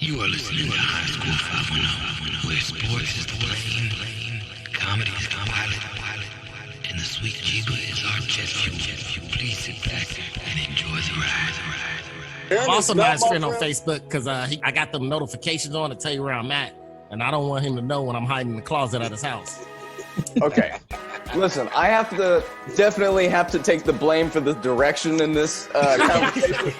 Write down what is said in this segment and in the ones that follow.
You are listening to High School 510, where sports is the plane, comedy is the pilot, and the sweet Jeeba is our jet fuel. Please sit back and enjoy the ride. I'm also not his friend on Facebook because I got them notifications on to tell you where I'm at, and I don't want him to know when I'm hiding in the closet at his house. Okay. Listen, I definitely have to take the blame for the direction in this conversation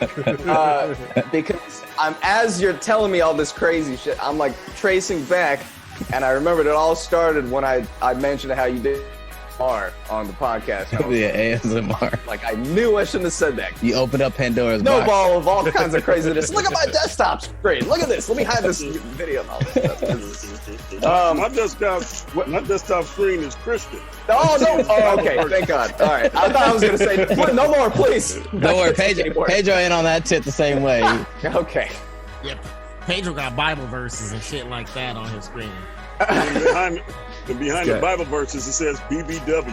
because as you're telling me all this crazy shit, I'm like tracing back, and I remembered it all started when I mentioned how you did ASMR on the podcast. Yeah, ASMR. Like, I knew I shouldn't have said that. You opened up Pandora's box. Snowball of all kinds of craziness. Look at my desktop screen. Look at this. Let me hide this video and all this stuff. My desktop screen is Christian. Oh, no. Oh, okay. Thank God. All right. I thought I was going to say, no more, please. Don't worry. Pedro ain't on that tip the same way. Okay. Yep. Pedro got Bible verses and shit like that on his screen. And behind the Bible verses, it says BBW.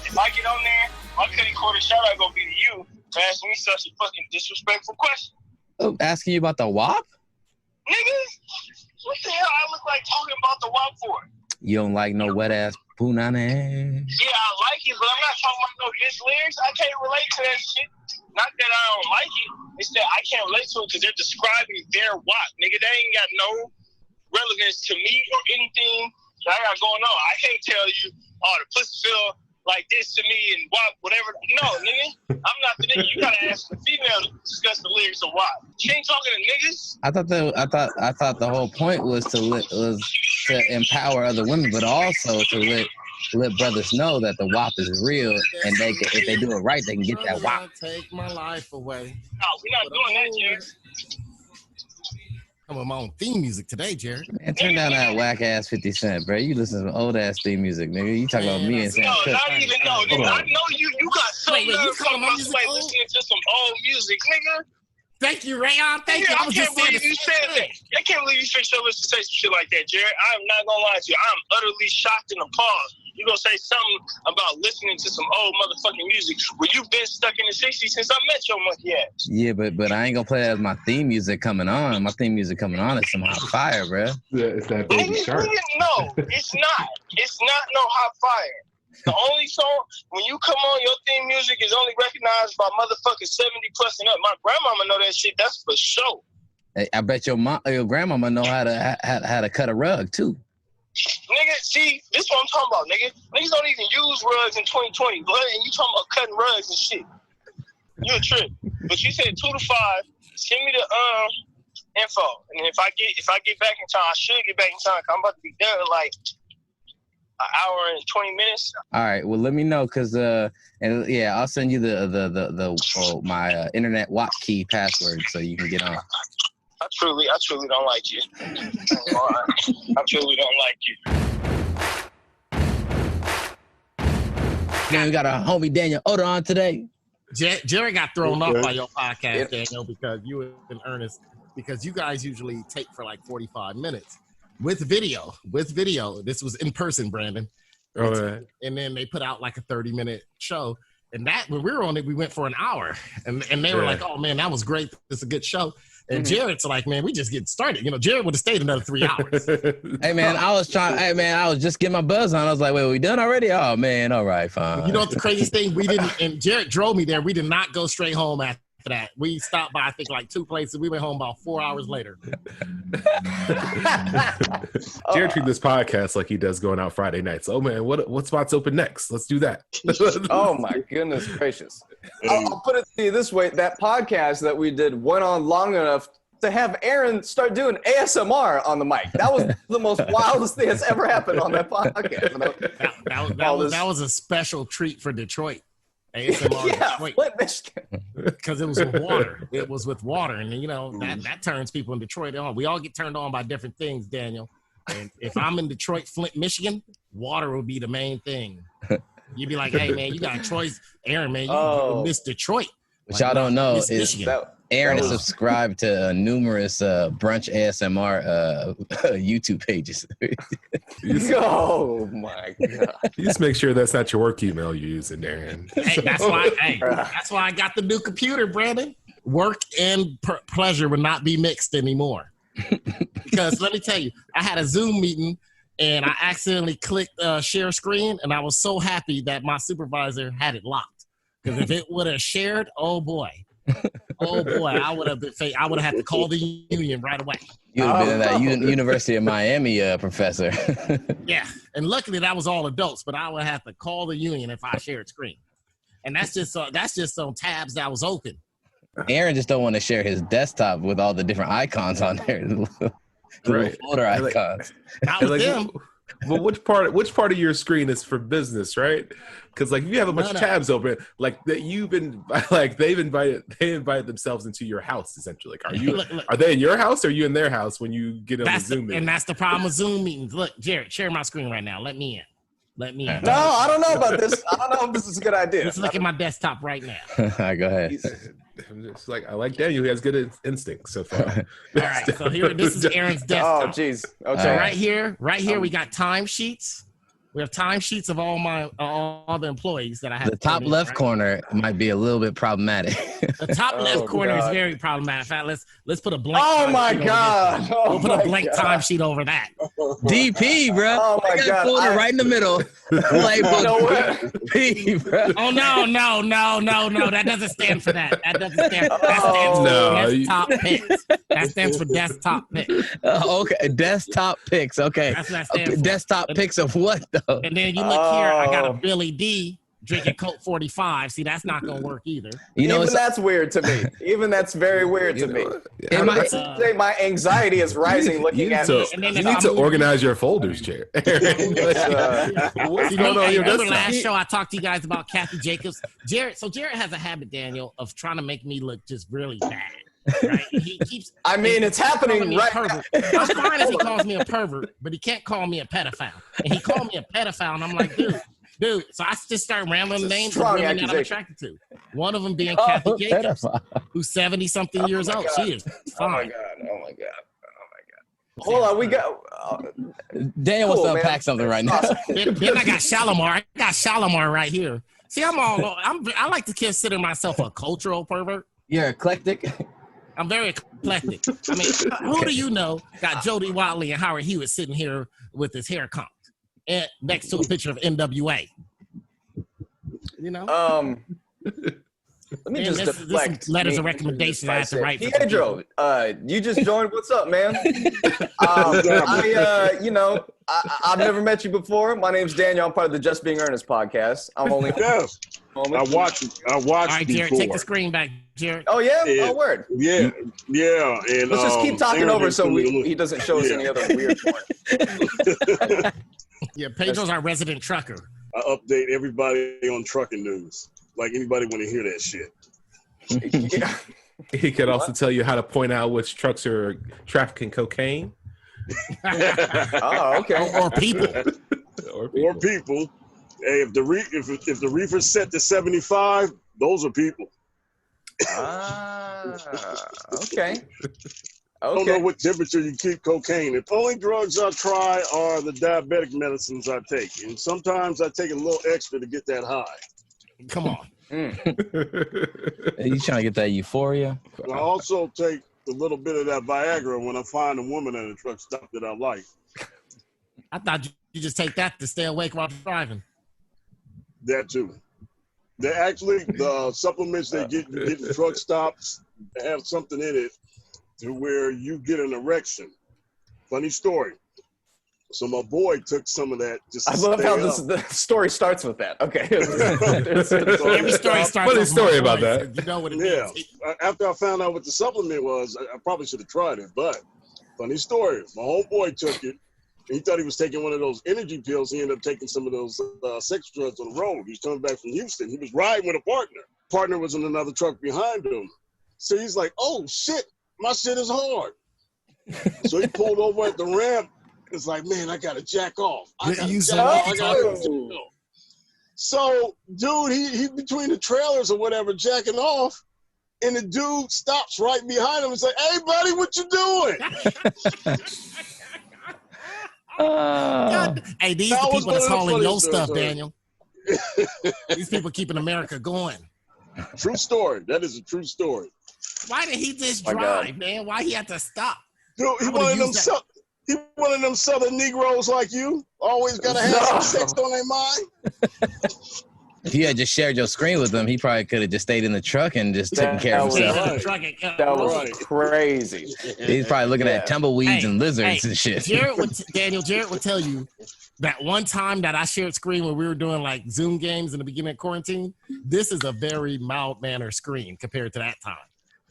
If I get on there, my petty quarter shout out gonna be to you for asking me such a fucking disrespectful question. Oh, asking you about the WAP? Nigga, what the hell I look like talking about the WAP for? You don't like no wet ass punane? Yeah, I like it, but I'm not talking about no diss lyrics. I can't relate to that shit. Not that I don't like it, it's that I can't relate to it because they're describing their WAP. Nigga, they ain't got no relevance to me or anything that I got going on. I can't tell you, oh, the pussy feel like this to me and WAP, whatever. No, nigga, I'm not the nigga. You gotta ask the female to discuss the lyrics of WAP. She ain't talking to niggas. I thought the whole point was to empower other women, but also to let brothers know that the WAP is real, and if they do it right, they can get that WAP. Take my life away. No, we're not doing that, Jared. I'm with my own theme music today, Jared. Man, turn down that whack ass 50 Cent, bro. You listen to some old ass theme music, nigga. You talking about me and Sam. No, not even no, nigga. I know you got some nerve talking about somebody old? listening to some old music, nigga. Thank you, Rayuan. Thank you. I can't believe you said that. I can't believe you fixed your lips to say some shit like that, Jared. I'm not gonna lie to you. I'm utterly shocked and appalled. You gonna say something about listening to some old motherfucking music when you've been stuck in the 60s since I met your monkey ass. Yeah, but I ain't gonna play that as my theme music coming on. My theme music coming on is some hot fire, bro. Yeah, it's that baby shark. No, it's not. It's not no hot fire. The only song, when you come on, your theme music is only recognized by motherfuckers 70 plus and up. My grandmama know that shit. That's for sure. Hey, I bet your grandmama know how to cut a rug too. Nigga, see, this is what I'm talking about, nigga. Niggas don't even use rugs in 2020, but and you talking about cutting rugs and shit. You a trip. But you said 2 to 5. Send me the info, and if I get back in time, I should get back in time. 'Cause I'm about to be done in like an hour and 20 minutes. All right, well let me know, cause and yeah, I'll send you my internet WAP key password so you can get on. I truly don't like you. I truly don't like you. Then we got our homie Daniel Oda on today. Jerry got thrown off by your podcast, Daniel, because you and Earnest, because you guys usually take for like 45 minutes with video. This was in person, Brandon. All right. And then they put out like a 30-minute show. And that when we were on it, we went for an hour. And they were like, oh man, that was great. It's a good show. And Jared's like, man, we just getting started. You know, Jared would have stayed another 3 hours. Hey man, I was just getting my buzz on. I was like, wait, we done already? Oh man, all right, fine. You know what the craziest thing? We didn't, and Jared drove me there. We did not go straight home after that. We stopped by, I think, like 2 places. We went home about 4 hours later. Jared treat this podcast like he does going out Friday nights. Oh man, what spots open next? Let's do that. Oh my goodness gracious. I'll put it to you this way. That podcast that we did went on long enough to have Aaron start doing ASMR on the mic. That was the most wildest thing that's ever happened on that podcast. That was a special treat for Detroit. ASMR Detroit. Michigan. Because it was with water. It was with water. And, you know, that turns people in Detroit on. We all get turned on by different things, Daniel. And if I'm in Detroit, Flint, Michigan, water will be the main thing. You'd be like, hey, man, you got a choice. Aaron, man, you miss Detroit. What y'all don't know Miss is Michigan. Aaron is subscribed to numerous brunch ASMR YouTube pages. Oh my god! You just make sure that's not your work email you're using, Aaron. Hey, that's why I got the new computer, Brandon. Work and pleasure would not be mixed anymore. Because let me tell you, I had a Zoom meeting and I accidentally clicked share screen, and I was so happy that my supervisor had it locked. Because if it would have shared, oh boy, I would have had to call the union right away. You would have been that University of Miami professor. Yeah, and luckily that was all adults, but I would have to call the union if I shared screen. And that's just on tabs that was open. Aaron just don't want to share his desktop with all the different icons on there, the little folder icons. Not with them. But which part of your screen is for business, right? Because like if you have a bunch of tabs open, like that they invited themselves into your house essentially. Like, are they in your house or are you in their house when you get on the Zoom meeting? And that's the problem with Zoom meetings. Look, Jarrett, share my screen right now. Let me in. No, I don't know about this. I don't know if this is a good idea. Let's look at my desktop right now. All right, go ahead. I'm just like, I like Daniel. He has good instincts so far. All right, so here, this is Aaron's desktop. Oh, jeez. Okay. So right here, we got timesheets. We have timesheets of all the employees that I have. The top left corner might be a little bit problematic. The top left corner is very problematic. In fact, let's put a blank. Oh my god! We'll put a blank timesheet over that. DP, bro. Oh my god! Folder right in the middle. DP, bro. Oh no! That doesn't stand for that. That doesn't stand. That stands for desktop picks. That stands for desktop picks. Okay, desktop picks. Okay, that's what that stands for. Desktop picks of what though? And then you look here. I got a Billy D drinking Coke 45. See, that's not gonna work either. Even that's weird to me. Even that's very weird to me. My anxiety is rising looking at this. You need to organize your folders, Jared. What's going on? Remember last show I talked to you guys about Kathy Jacobs? Jared has a habit, Daniel, of trying to make me look just really bad. Right? He keeps. I mean, it's happening right now. I'm fine if he calls me a pervert, but he can't call me a pedophile. And he called me a pedophile, and I'm like, dude. So I just start rambling names of women that I'm attracted to. One of them being Kathy Jacobs, who's 70-something years old. She is fine. Oh my god. Hold on, we got. Dan wants to unpack something right now. Then I got Shalimar. I got Shalimar right here. See, I like to consider myself a cultural pervert. You're eclectic. I'm very eclectic. I mean, who do you know got Jody Watley and Howard Hewitt sitting here with his hair combed and next to a picture of NWA? You know? Let me just deflect. Letters of recommendation I have to write. Pedro, you just joined. What's up, man? I've never met you before. My name's Daniel. I'm part of the Just Being Earnest podcast. I'm only. I watched. All right, Jared, take the screen back, Jared. Oh yeah. Oh word. Yeah. And let's just keep talking over so he doesn't show us any other weird part. Yeah, Pedro's our resident trucker. I update everybody on trucking news. Like anybody want to hear that shit. Yeah. He could also tell you how to point out which trucks are trafficking cocaine. Oh, okay. Or people. Or people. Hey, if the reefer's set to 75, those are people. Okay. I don't know what temperature you keep cocaine. The only drugs I try are the diabetic medicines I take. And sometimes I take a little extra to get that high. Come on. You trying to get that euphoria? I also take a little bit of that Viagra when I find a woman at a truck stop that I like. I thought you just take that to stay awake while driving. That too. They actually, the supplements they get in truck stops have something in it to where you get an erection. Funny story. So my boy took some of that. Just I love how the story starts with that. Okay. Every story starts with story about that. You know what it means. After I found out what the supplement was, I probably should have tried it. But funny story. My homeboy took it. He thought he was taking one of those energy pills. He ended up taking some of those sex drugs on the road. He was coming back from Houston. He was riding with a partner. Partner was in another truck behind him. So he's like, oh, shit, my shit is hard. So he pulled over at the ramp. It's like, man, I got to jack off. So, dude, he between the trailers or whatever, jacking off, and the dude stops right behind him and say, "Hey, buddy, what you doing?" Hey, these That the was people that's one of the hauling your funniest stuff, stories. Daniel. These people keeping America going. True story. That is a true story. Why did he just My drive, God. man? Why he had to stop? Dude, he I one would've of them. used that. He one of them Southern Negroes like you. Always gotta have some sex on their mind. If you had just shared your screen with him, he probably could have just stayed in the truck and just taken care of was himself. right. That was Right. crazy. He's probably looking at tumbleweeds and lizards and shit. Jarrett would tell you that one time that I shared screen when we were doing like Zoom games in the beginning of quarantine. This is a very mild mannered screen compared to that time.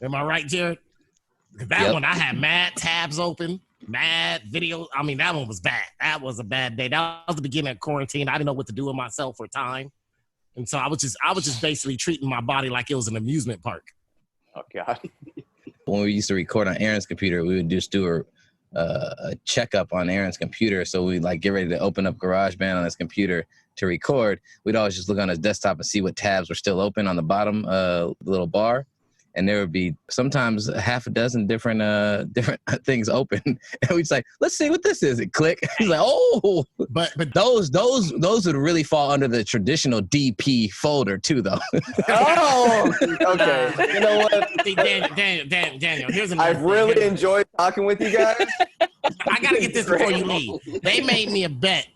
Am I right, Jarrett? That one I had mad tabs open, mad videos. I mean, that one was bad. That was a bad day. That was the beginning of quarantine. I didn't know what to do with myself for time. And so I was just basically treating my body like it was an amusement park. Oh God. When we used to record on Aaron's computer, we would just do a checkup on Aaron's computer. So we'd like get ready to open up GarageBand on his computer to record. We'd always just look on his desktop and see what tabs were still open on the bottom little bar. And there would be sometimes half a dozen different things open, and we'd just like, let's see what this is. And click. He's like, oh, but those would really fall under the traditional DP folder too, though. Oh, okay. You know what? Daniel, here's another I've really enjoyed talking with you guys. I gotta get this before you leave. They made me a bet.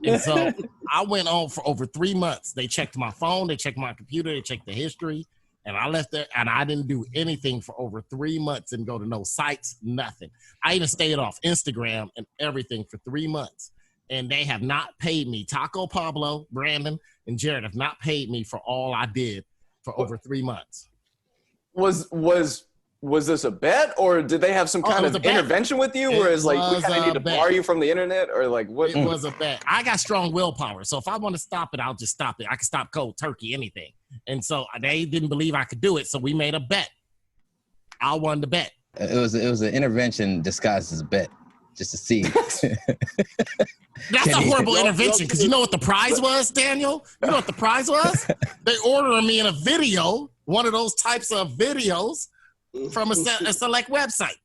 And so I went on for over 3 months. They checked my phone, they checked my computer, they checked the history. And I left there and I didn't do anything for over 3 months and go to no sites, nothing. I even stayed off Instagram and everything for 3 months. And they have not paid me. Taco, Pablo, Brandon, and Jarrett have not paid me for all I did for over 3 months. Was this a bet, or did they have some kind of intervention with you? Whereas like we kind of need to bar you from the internet, or like what? It was a bet. I got strong willpower, so if I want to stop it, I'll just stop it. I can stop cold turkey, anything. And so they didn't believe I could do it, so we made a bet. I won the bet. It was an intervention disguised as a bet, just to see. That's a horrible intervention, because you know what the prize was, Daniel? You know what the prize was? They ordering me in a video, one of those types of videos, from a select website.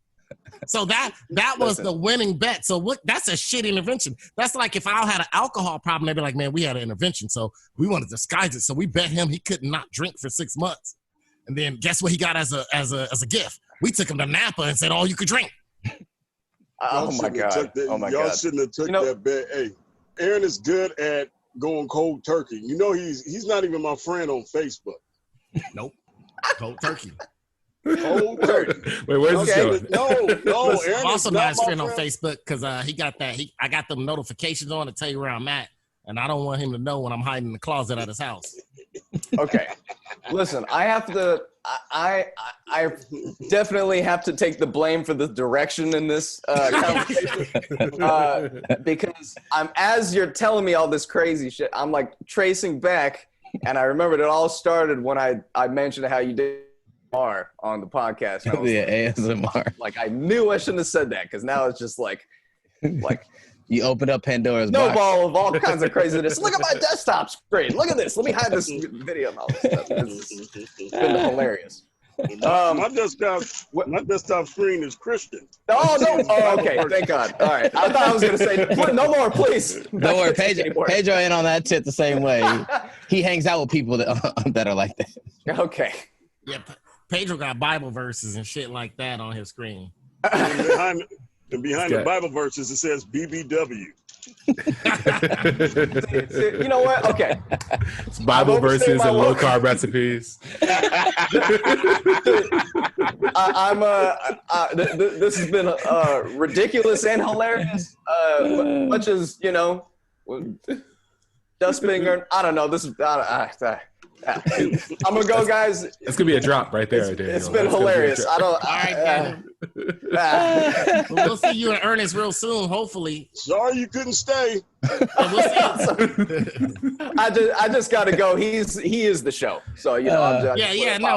So that was the winning bet. So that's a shit intervention. That's like if I had an alcohol problem, they'd be like, man, we had an intervention, so we want to disguise it. So we bet him he could not drink for 6 months. And then guess what he got as a gift? We took him to Napa and said, all you could drink. Oh my God. Y'all shouldn't have took that bet. Hey, Aaron is good at going cold turkey. You know he's not even my friend on Facebook. Nope. Cold turkey. Cold turkey. Wait, where's this going? No. Aaron Also is not not his my friend on Facebook because he got that. I got them notifications on to tell you where I'm at, and I don't want him to know when I'm hiding in the closet at his house. Okay. Listen, I have to. I definitely have to take the blame for the direction in this conversation because as you're telling me all this crazy shit, I'm like tracing back, and I remembered it all started when I mentioned how you did on the podcast. And I was ASMR. Like I knew I shouldn't have said that because now it's just like you opened up Pandora's box. snowball of all kinds of craziness. Look at my desktop screen. Look at this. Let me hide this video and all this stuff. It's been hilarious. My desktop screen is Christian. Oh no! Oh, okay. Thank God. All right. I thought I was gonna say no more, please. Don't worry, Pedro ain't on that tip the same way. He hangs out with people that are like that. Okay. Yeah, Pedro got Bible verses and shit like that on his screen. And behind the Bible verses, it says BBW. You know what? Okay. It's Bible verses and low carb recipes. This has been ridiculous and hilarious. Much as dustbin. I don't know. This is. I'm gonna go, guys. It's gonna be a drop right there, Daniel. It's been hilarious. I don't. All right, we'll see you in Earnest real soon, hopefully. Sorry you couldn't stay. We'll I just gotta go. He is the show. So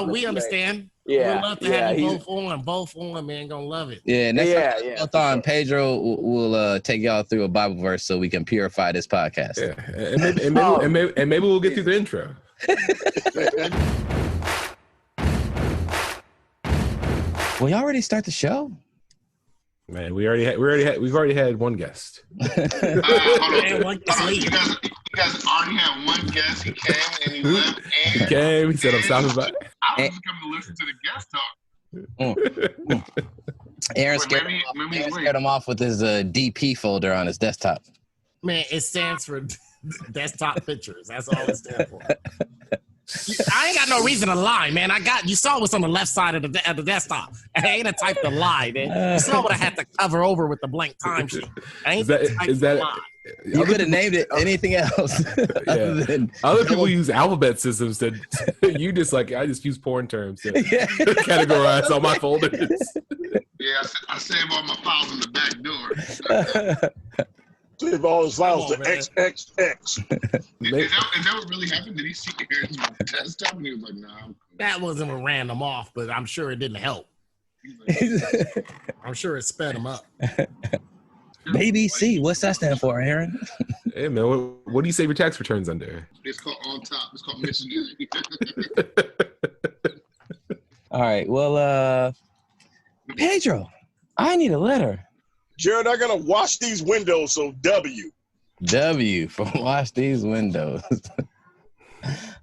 we understand. We'd love to have you both on, man. Gonna love it. Yeah, next time, Pedro will take y'all through a Bible verse so we can purify this podcast. Yeah. And maybe we'll get through the intro. Well, y'all already start the show? Man, we've already had one guest. Hold on. You guys already had one guest. He came and he left. He came. He said, "I'm stopping by." I was just coming to listen to the guest talk. Aaron scared him off with his DP folder on his desktop. Man, it stands for desktop pictures. That's all it stands for. I ain't got no reason to lie, man. You saw what's on the left side of the desktop. I ain't a type to lie, man. You saw what I had to cover over with the blank time sheet. I ain't is that lie. You could have named it anything else. Other people use alphabet systems that you just I just use porn terms to categorize all my folders. Yeah, I save all my files in the back door. Save all his files to XXX. Is that what really happened? Did he see Aaron's desktop and he was like, "Nah"? That wasn't a random off, but I'm sure it didn't help. I'm sure it sped him up. Baby C, what's that stand for, Aaron? Hey man, what do you save your tax returns under? It's called on top. It's called missionary. All right, well, Pedro, I need a letter. Jared, I gotta wash these windows, so W. W for wash these windows.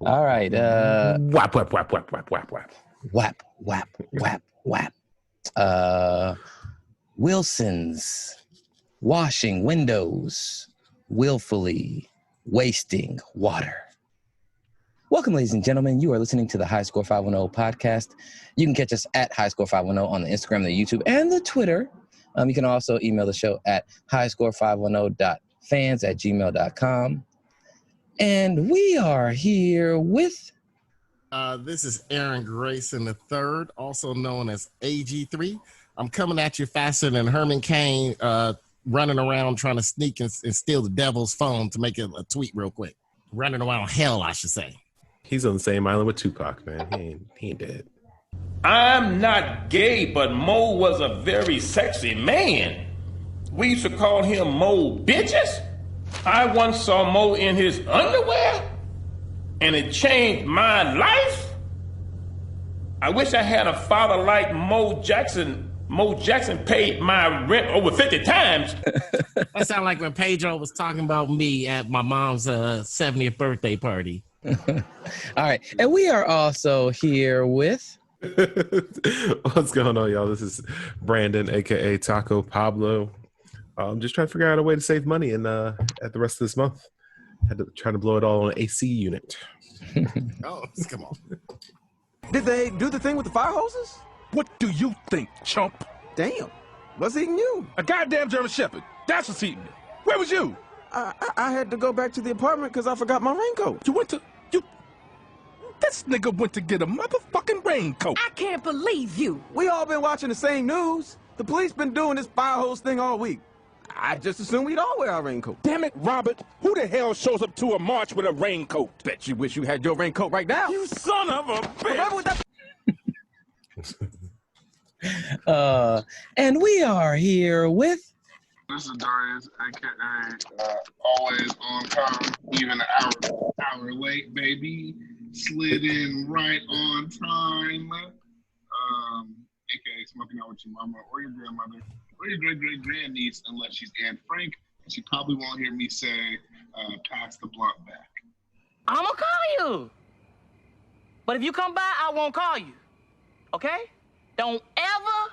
All right. Whap, whap, whap, whap, whap, whap, whap. Whap, whap, whap, whap. Wilson's washing windows, willfully wasting water. Welcome, ladies and gentlemen. You are listening to the High Score 510 podcast. You can catch us at High Score 510 on the Instagram, the YouTube, and the Twitter. You can also email the show at highscore510.fans@gmail.com. And we are here with... this is Aaron Grayson III, also known as AG3. I'm coming at you faster than Herman Cain running around trying to sneak and steal the devil's phone to make it a tweet real quick. Running around hell, I should say. He's on the same island with Tupac, man. He ain't dead. I'm not gay, but Mo was a very sexy man. We used to call him Mo Bitches. I once saw Mo in his underwear, and it changed my life. I wish I had a father like Mo Jackson. Mo Jackson paid my rent over 50 times. That sounded like when Pedro was talking about me at my mom's 70th birthday party. All right. And we are also here with... What's going on, y'all? This is Brandon, aka Taco Pablo. I'm just trying to figure out a way to save money at the rest of this month. Had to try to blow it all on an AC unit. Oh, come on. Did they do the thing with the fire hoses? What do you think, chump? Damn. What's eating you? A goddamn German Shepherd. That's what's eating me. Where was you? I had to go back to the apartment because I forgot my raincoat. This nigga went to get a motherfucking raincoat. I can't believe you. We all been watching the same news. The police been doing this fire hose thing all week. I just assumed we'd all wear our raincoat. Damn it, Robert. Who the hell shows up to a march with a raincoat? Bet you wish you had your raincoat right now. You son of a bitch. And we are here with... This is Darius, aka always on time, even an hour late, baby. Slid in right on time. Aka smoking out with your mama or your grandmother or your great-great-grandniece, unless she's Anne Frank. She probably won't hear me say, pass the blunt back. I'm gonna call you. But if you come by, I won't call you. Okay? Don't ever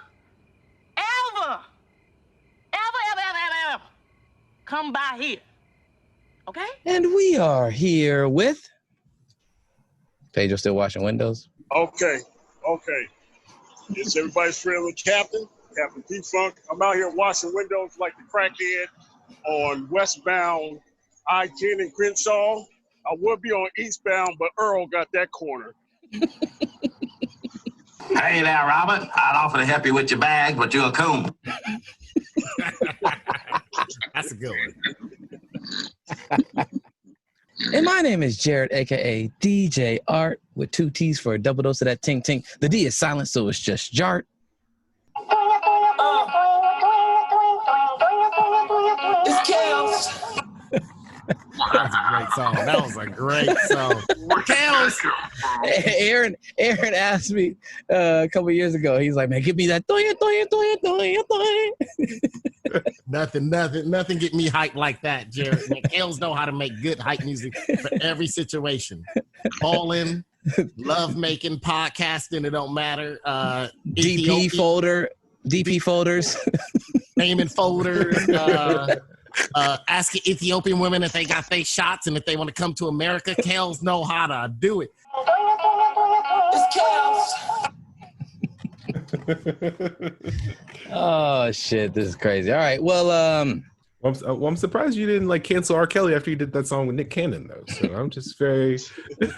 come by here. Okay? And we are here with... Pedro still washing windows? Okay. It's everybody's friendly Captain P-Funk. I'm out here washing windows like the crackhead on westbound I-10 in Crenshaw. I would be on eastbound, but Earl got that corner. Hey there, Robert. I'd offer to help you with your bag, but you're a coon. That's a good one. And my name is Jarrett, a.k.a. DJartt. with 2 T's for a double dose of that ting ting. The D is silent, so it's just Jart. It's chaos. That was a great song. That was a great song. Chaos. Aaron asked me a couple years ago. He's like, man, give me that toya. Nothing get me hyped like that, Jared. Kales know how to make good hype music for every situation. Bowling, love making, podcasting, it don't matter. DP folders. Payment folders. Asking Ethiopian women if they got their shots and if they want to come to America. Kales know how to do it. It's chaos. Oh shit, this is crazy. All right, well, I'm surprised you didn't like cancel R. Kelly after you did that song with Nick Cannon, though. So I'm just very.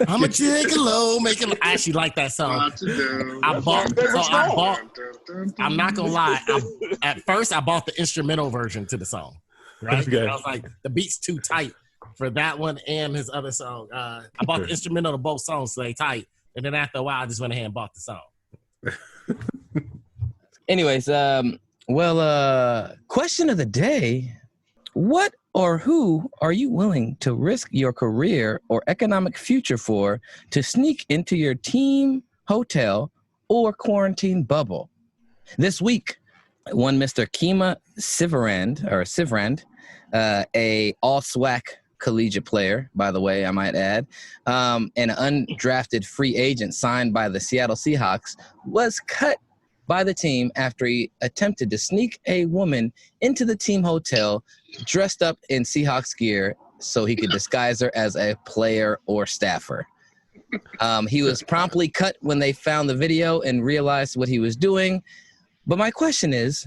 I'm a gigolo making. I actually like that song. I bought. I'm not gonna lie. At first, I bought the instrumental version to the song. Right? Okay. I was like, the beat's too tight for that one and his other song. I bought the instrumental to both songs, so they tight. And then after a while, I just went ahead and bought the song. anyways, question of the day. What or who are you willing to risk your career or economic future for to sneak into your team hotel or quarantine bubble? This week, one Mr. Kima Sivrand, a all-SWAC collegiate player, by the way, I might add, and an undrafted free agent signed by the Seattle Seahawks, was cut by the team after he attempted to sneak a woman into the team hotel dressed up in Seahawks gear so he could disguise her as a player or staffer. He was promptly cut when they found the video and realized what he was doing. But my question is,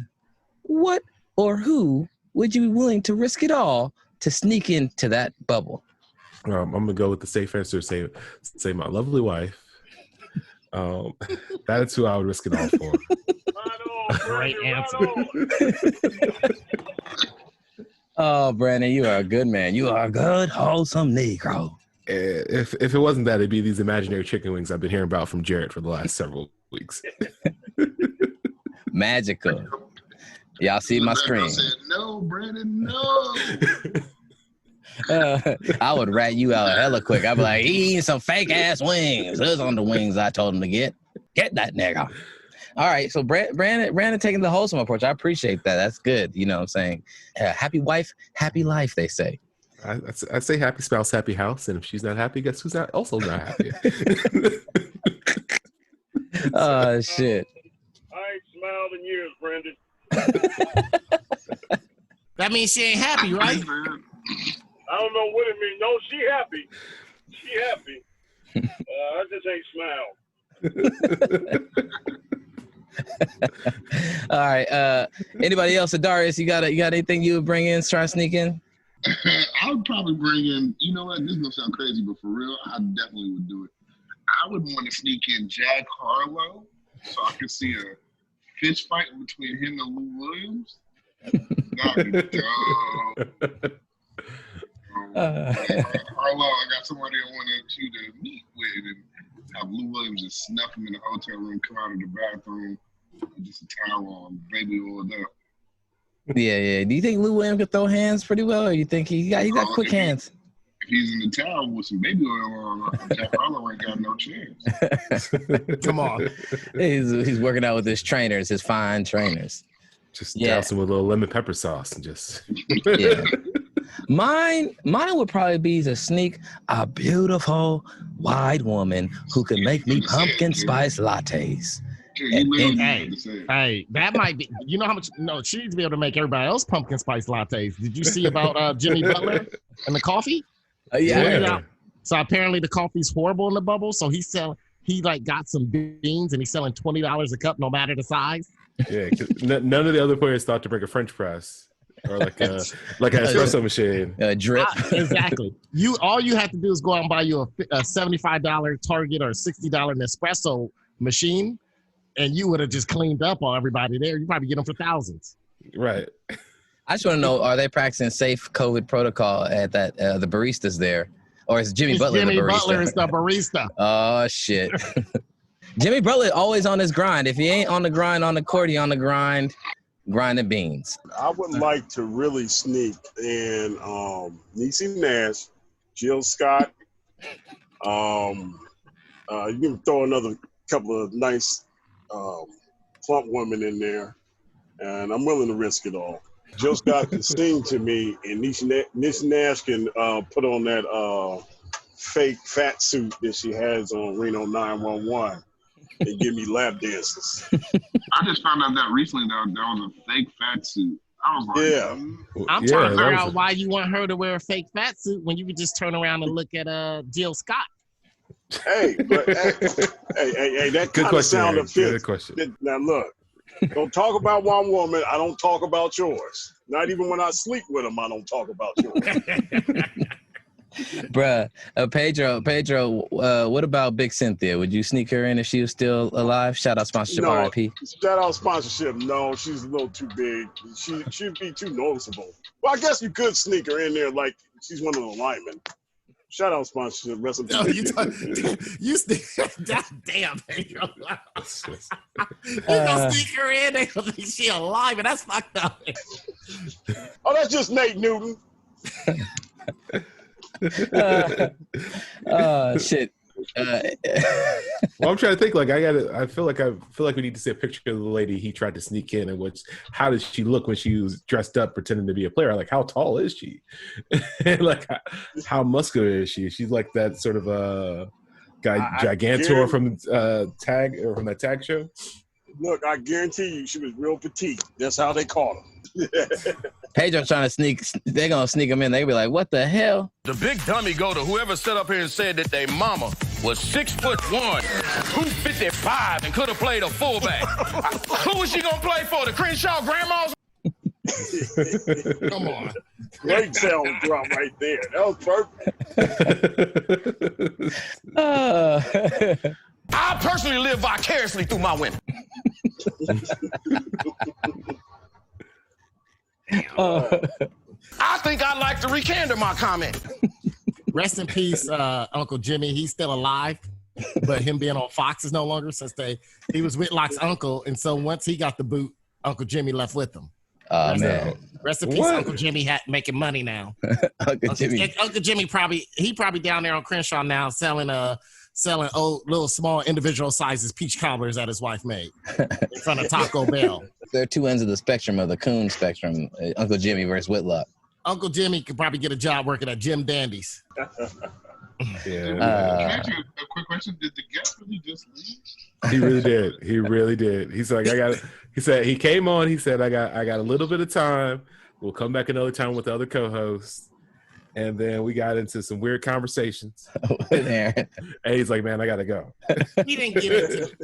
what or who would you be willing to risk it all to sneak into that bubble? I'm gonna go with the safe answer. Say my lovely wife. That's who I would risk it all for. Great answer. Oh, Brandon, you are a good man. You are a good, wholesome Negro. If it wasn't that, it'd be these imaginary chicken wings I've been hearing about from Jarrett for the last several weeks. Magical. Y'all see my screen. Said, no, Brandon, no. I would rat you out hella quick. I'd be like, he eating some fake ass wings. Those on the wings I told him to get. Get that nigga. All right, so Brandon taking the wholesome approach. I appreciate that. That's good. You know what I'm saying? Happy wife, happy life, they say. I say happy spouse, happy house. And if she's not happy, guess who's also not happy? Oh, shit. I ain't smiled in years, Brandon. That means she ain't happy, right? I don't know what it means. No, she happy. She happy. I just ain't smiled. All right. Anybody else? Darius, you got anything you would bring in, try to sneak in? I would probably bring in, you know what, this is going to sound crazy, but for real, I definitely would do it. I would want to sneak in Jack Harlow so I could see a fist fight between him and Lou Williams. That'd be dope. Harlow, I got somebody I wanted you to meet with and have Lou Williams just snuff him in the hotel room, come out of the bathroom, with just a towel on, baby oiled up. Yeah. Do you think Lou Williams could throw hands pretty well, or you think he got quick hands? If he's in the towel with some baby oil on, Jack Harlow ain't got no chance. Come on. He's working out with his trainers, his fine trainers. Just douse him with a little lemon pepper sauce and just. Yeah. Mine would probably be to sneak a beautiful white woman who could make me pumpkin spice lattes. Hey, that might be. You know how much? No, she needs to be able to make everybody else pumpkin spice lattes. Did you see about Jimmy Butler and the coffee? Yeah. So apparently the coffee's horrible in the bubble. So he got some beans and he's selling $20 a cup, no matter the size. Yeah, none of the other players thought to bring a French press or like an espresso machine. Drip. Exactly. All you have to do is go out and buy you a $75 Target or $60 Nespresso machine, and you would have just cleaned up on everybody there. You probably get them for thousands. Right. I just want to know: are they practicing safe COVID protocol at that the baristas there? Or is Jimmy Butler Jimmy the barista? Butler is the barista. Oh shit. Jimmy Butler always on his grind. If he ain't on the grind on the court, he on the grind, grinding beans. I would like to really sneak in Niecy Nash, Jill Scott. You can throw another couple of nice plump women in there, and I'm willing to risk it all. Jill Scott can sing to me, and Niecy Nash can put on that fake fat suit that she has on Reno 911 and give me lap dances. I just found out that recently that was a fake fat suit. I was like, yeah. I'm trying to figure out why you want her to wear a fake fat suit when you could just turn around and look at Jill Scott. Hey, but hey, that kind of sound of fit. Good question. Now look, don't talk about one woman. I don't talk about yours. Not even when I sleep with them, I don't talk about yours. Bruh, Pedro, what about Big Cynthia? Would you sneak her in if she was still alive? Shout out sponsorship, No, RIP. shout out sponsorship. No, she's a little too big. She'd be too noticeable. Well, I guess you could sneak her in there like she's one of the linemen. Shout out sponsorship. Rest in peace. You damn, Pedro. You gonna sneak her in there because she alive, and that's fucked up. Oh, that's just Nate Newton. Shit. Well, I'm trying to think. Like, I feel like we need to see a picture of the lady he tried to sneak in, and how does she look when she was dressed up pretending to be a player? Like, how tall is she? Like, how muscular is she? She's like that sort of guy Gigantor from that tag show. Look, I guarantee you, she was real petite. That's how they call her. Pedro trying to sneak. They're gonna sneak him in. They be like, "What the hell?" The big dummy go to whoever stood up here and said that their mama was 6'1", 255, and could have played a fullback. Who was she gonna play for? The Crenshaw Grandmas? Come on. Great sound drop right there. That was perfect. I personally live vicariously through my women. I think I'd like to recant my comment. Rest in peace, Uncle Jimmy. He's still alive, but him being on Fox is no longer since he was Whitlock's uncle, and so once he got the boot, Uncle Jimmy left with him. Oh man! Rest in peace, Uncle Jimmy making money now. Uncle Jimmy probably down there on Crenshaw now selling old little small individual sizes peach cobblers that his wife made in front of Taco Bell. There are two ends of the spectrum of the coon spectrum. Uncle Jimmy versus Whitlock. Uncle Jimmy could probably get a job working at Jim Dandy's. Can I ask you a quick question? Did the guest really just leave? He really did. He really did. He's like, he said he came on. He said, I got a little bit of time. We'll come back another time with the other co-hosts. And then we got into some weird conversations. And he's like, man, I got to go. We didn't get into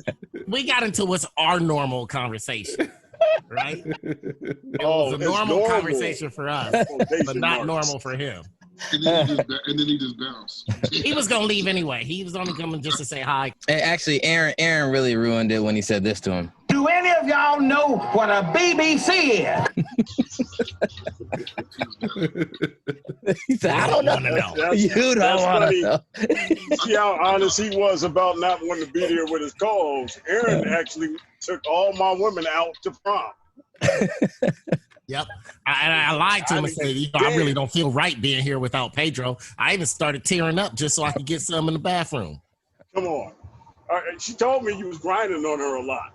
we got into what's our normal conversation, right? It was a normal conversation for us, but not normal for him. And then he just bounced. He was going to leave anyway. He was only coming just to say hi. And actually, Aaron really ruined it when he said this to him. Do any of y'all know what a BBC is? He said, I don't know. You don't want to know. See how honest he was about not wanting to be there with his co-host. Aaron actually took all my women out to prom. Yep. I lied to him and said, I really don't feel right being here without Pedro. I even started tearing up just so I could get some in the bathroom. Come on. She told me you was grinding on her a lot.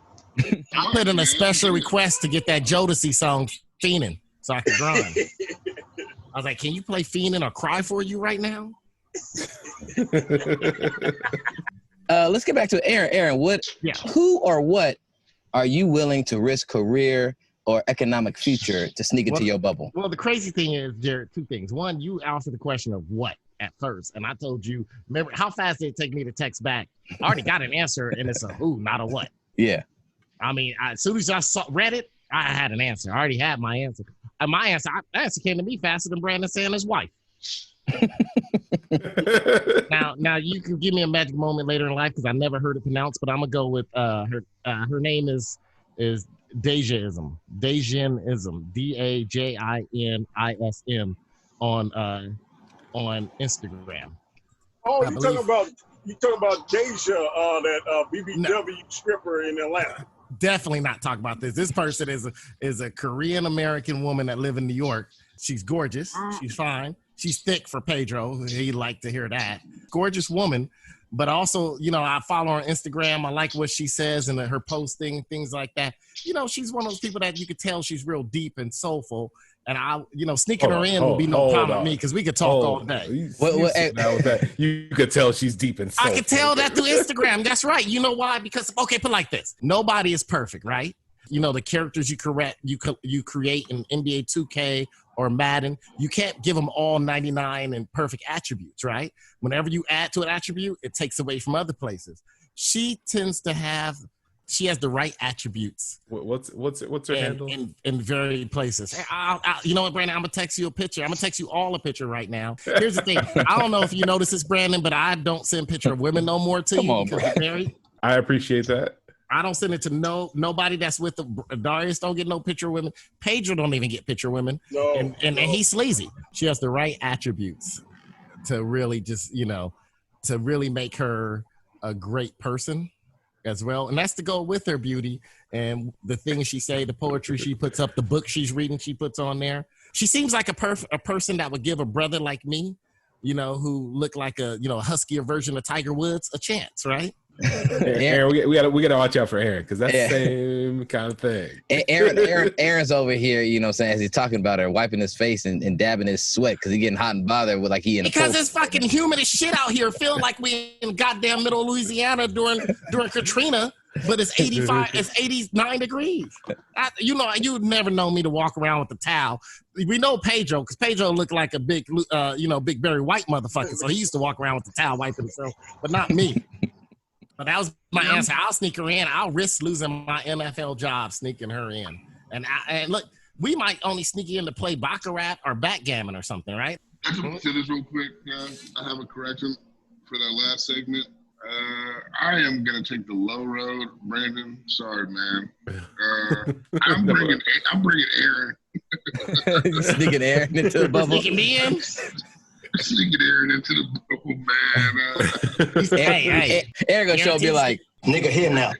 I put in a special request to get that Jodeci song, Fiendin', so I could grind. I was like, can you play Fiendin' or Cry For You right now? Let's get back to Aaron. Aaron, who or what are you willing to risk career or economic future to sneak into your bubble? Well, the crazy thing is, Jared, two things. One, you answered the question of what at first, and I told you, remember, how fast did it take me to text back? I already got an answer, and it's a who, not a what. Yeah. I mean, as soon as I read it, I had an answer. I already had my answer. And my answer came to me faster than Brandon Sanders' wife. Now you can give me a magic moment later in life because I never heard it pronounced, but I'm gonna go with her. Her name is Dejaism, DAJINISM on Instagram. Oh, you talking about Deja, that BBW stripper in Atlanta? Definitely not talk about this. This person is a Korean American woman that live in New York. She's gorgeous. She's fine. She's thick for Pedro. He'd like to hear that. Gorgeous woman. But also, you know, I follow her on Instagram. I like what she says and her posting, things like that. You know, she's one of those people that you could tell she's real deep and soulful. And sneaking her in would be no problem with me because we could talk all day. You could tell she's deep and soulful. I could tell that through Instagram. That's right. You know why? Because, okay, put it like this. Nobody is perfect, right? You know, the characters you create in NBA 2K or Madden, you can't give them all 99 and perfect attributes, right? Whenever you add to an attribute, it takes away from other places. She has the right attributes. What's her handle? In various places. You know what, Brandon? I'm going to text you a picture. I'm going to text you all a picture right now. Here's the thing. I don't know if you notice this, Brandon, but I don't send picture of women no more to you. Come on, because you're married. I appreciate that. I don't send it to nobody that's with Darius don't get no picture of women. Pedro don't even get picture of women. No, and he's sleazy. She has the right attributes to really just, you know, to really make her a great person as well. And that's to go with her beauty and the things she say, the poetry she puts up, the book she's reading, she puts on there. She seems like a person that would give a brother like me, you know, who look like a huskier version of Tiger Woods a chance, right? Aaron, we gotta watch out for Aaron because that's the same kind of thing. Aaron's over here, you know what I'm saying, as he's talking about her, wiping his face and dabbing his sweat because he's getting hot and bothered with like he in because it's fucking humid as shit out here. Feeling like we in goddamn middle Louisiana during Katrina, but it's 89 degrees. You'd never know me to walk around with a towel. We know Pedro because Pedro looked like a big big Barry White motherfucker, so he used to walk around with the towel wiping himself, but not me. But that was my answer. I'll sneak her in. I'll risk losing my NFL job sneaking her in. And look, we might only sneak you in to play baccarat or backgammon or something, right? I can say this real quick. I have a correction for that last segment. I am gonna take the low road, Brandon. Sorry, man. I'm bringing Aaron. You sneaking Aaron into the bubble. Sneaking me in. Sneaking Aaron into the bubble, man. Hey, Aaron gonna show up, be like, Nigga, here now.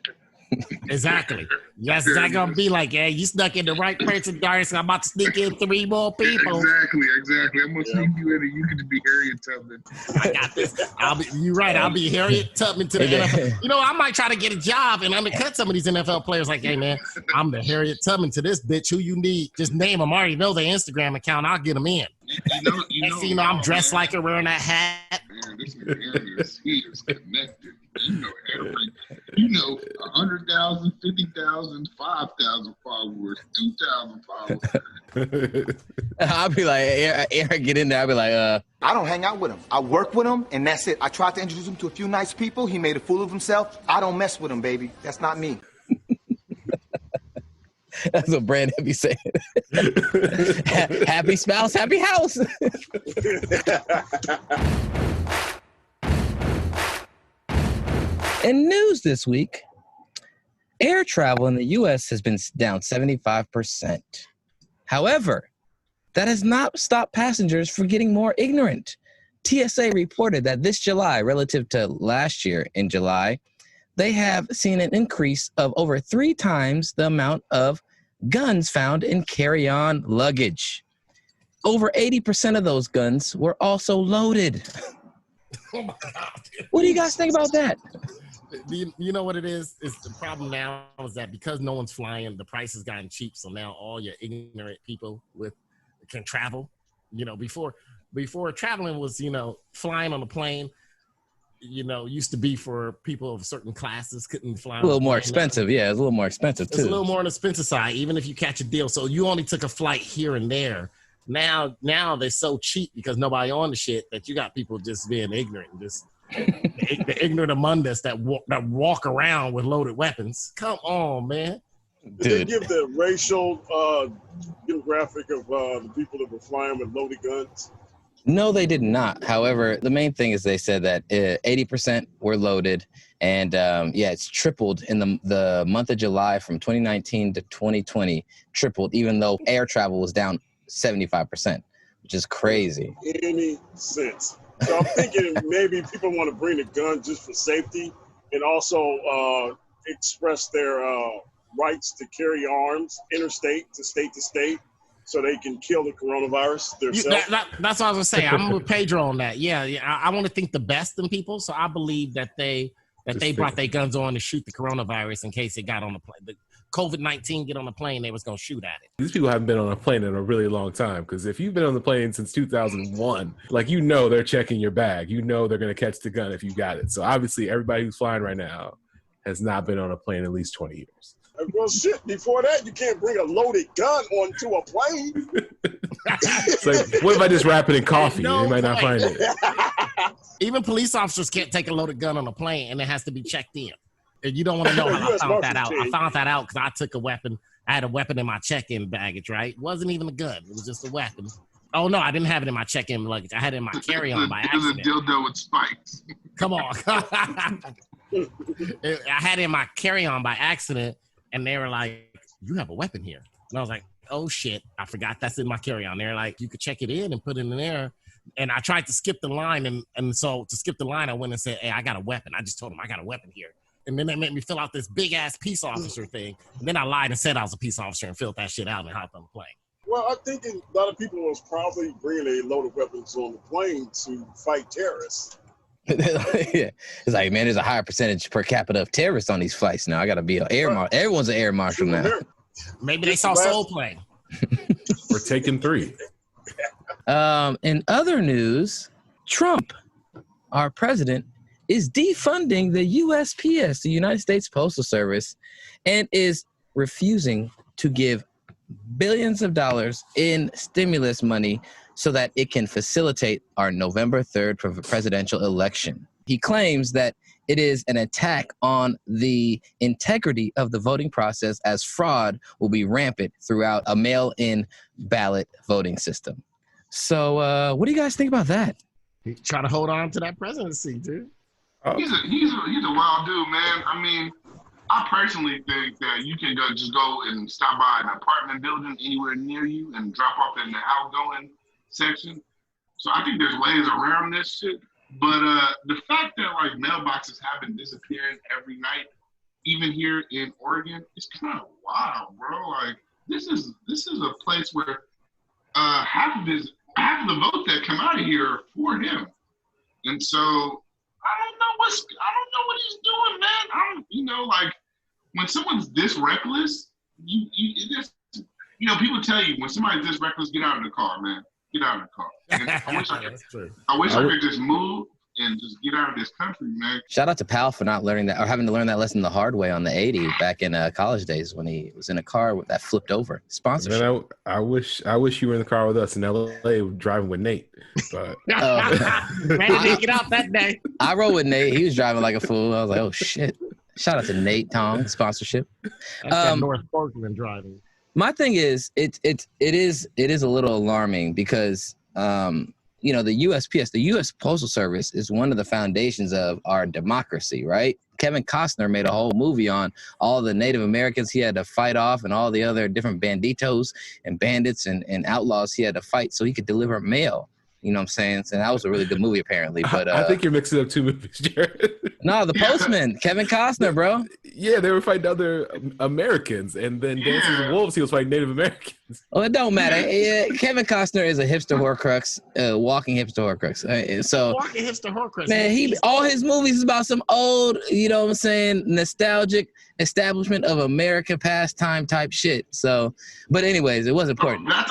Exactly. That's not gonna be like, hey, you snuck in the right person, Darius. I'm about to sneak in 3 more people. Exactly. I'm gonna sneak you in, and you can be Harriet Tubman. I got this. You're right. I'll be Harriet Tubman to the NFL. You know, I might try to get a job and undercut some of these NFL players. Like, hey, man, I'm the Harriet Tubman to this bitch. Who you need? Just name them. I already know their Instagram account. I'll get them in. You know, I'm dressed like her, wearing that hat. Man, this nigga he is connected. You know, 100,000, 50,000, 5,000 followers, 2,000 followers. I'll be like, Aaron, get in there. I'll be like, I don't hang out with him. I work with him, and that's it. I tried to introduce him to a few nice people. He made a fool of himself. I don't mess with him, baby. That's not me. That's what Brandon be saying. Happy spouse, happy house. In news this week, air travel in the U.S. has been down 75%. However, that has not stopped passengers from getting more ignorant. TSA reported that this July, relative to last year in July, they have seen an increase of over 3 times the amount of guns found in carry-on luggage. Over 80% of those guns were also loaded. Oh my God. What do you guys think about that? You know what it is? It's the problem now is that because no one's flying, the price has gotten cheap. So now all your ignorant people can travel. You know, before traveling was, you know, flying on a plane, you know, used to be for people of certain classes couldn't fly. A little more expensive. Yeah, it's a little more expensive too. It's a little more on the expensive side, even if you catch a deal. So you only took a flight here and there. Now they're so cheap because nobody on the shit that you got people just being ignorant, just the ignorant among us that walk around with loaded weapons. Come on, man. Did they give the racial demographic of the people that were flying with loaded guns? No, they did not. However, the main thing is they said that 80% were loaded, and it's tripled in the month of July from 2019 to 2020, tripled, even though air travel was down 75%, which is crazy. Any sense? So I'm thinking maybe people want to bring a gun just for safety and also express their rights to carry arms interstate to state so they can kill the coronavirus themselves. That's what I was going to say. I'm with Pedro on that. Yeah, I want to think the best in people, so I believe that they brought their guns on to shoot the coronavirus in case it got on the plane. The COVID-19 get on the plane, they was going to shoot at it. These people haven't been on a plane in a really long time, because if you've been on the plane since 2001, like, you know they're checking your bag. You know they're going to catch the gun if you got it. So obviously everybody who's flying right now has not been on a plane in at least 20 years. Well, shit, before that, you can't bring a loaded gun onto a plane. It's like, what if I just wrap it in coffee? No You might not find it. Even police officers can't take a loaded gun on a plane, and it has to be checked in. And you don't want to know how I found that out. I found that out because I took a weapon. I had a weapon in my check-in baggage, right? It wasn't even a gun. It was just a weapon. Oh, no, I didn't have it in my check-in luggage. I had it in my carry-on by accident. It was a dildo with spikes. Come on. I had it in my carry-on by accident, and they were like, you have a weapon here. And I was like, oh, shit, I forgot that's in my carry-on. They're like, you could check it in and put it in there. And I tried to skip the line, and so to skip the line, I went and said, hey, I got a weapon. I just told them I got a weapon here. And then they made me fill out this big-ass peace officer thing. And then I lied and said I was a peace officer and filled that shit out and hopped on the plane. Well, I think a lot of people was probably bringing a load of weapons on the plane to fight terrorists. Yeah. It's like, man, there's a higher percentage per capita of terrorists on these flights now. I got to be an air marshal. Everyone's an air marshal now. Maybe they saw Soul Plane. We're taking 3. In other news, Trump, our president, is defunding the USPS, the United States Postal Service, and is refusing to give billions of dollars in stimulus money so that it can facilitate our November 3rd presidential election. He claims that it is an attack on the integrity of the voting process, as fraud will be rampant throughout a mail-in ballot voting system. So what do you guys think about that? He's trying to hold on to that presidency, dude. He's a wild dude, man. I mean, I personally think that you can just go and stop by an apartment building anywhere near you and drop off in the outgoing section. So I think there's ways around this shit. But the fact that like mailboxes have been disappearing every night, even here in Oregon, it's kind of wild, bro. Like this is a place where half of the votes that come out of here are for him, and so. I don't know what he's doing, man. Like when someone's this reckless, people tell you when somebody's this reckless, get out of the car, man. Get out of the car. And I wish I could just move and just get out of this country, man. Shout out to Pal for not learning that, or having to learn that lesson the hard way on the 80 back in college days when he was in a car that flipped over. Sponsorship. Man, I wish you were in the car with us in LA driving with Nate. But didn't get out that day. I rode with Nate. He was driving like a fool. I was like, oh shit. Shout out to Nate Tong, sponsorship. That's North Portland driving. My thing is, it is a little alarming because the USPS, the U.S. Postal Service, is one of the foundations of our democracy, right? Kevin Costner made a whole movie on all the Native Americans he had to fight off and all the other different banditos and bandits and outlaws he had to fight so he could deliver mail. You know what I'm saying? And that was a really good movie, apparently. But I think you're mixing up 2 movies, Jared. No, The Postman, Kevin Costner, bro. Yeah, they were fighting other Americans, and then Dances with Wolves, he was fighting Native Americans. Oh, it don't matter. Kevin Costner is a hipster horcrux, walking hipster horcrux. Walking hipster horcrux. Man, all his movies is about some old, you know what I'm saying, nostalgic establishment of American pastime type shit. So, but anyways, it was important. That's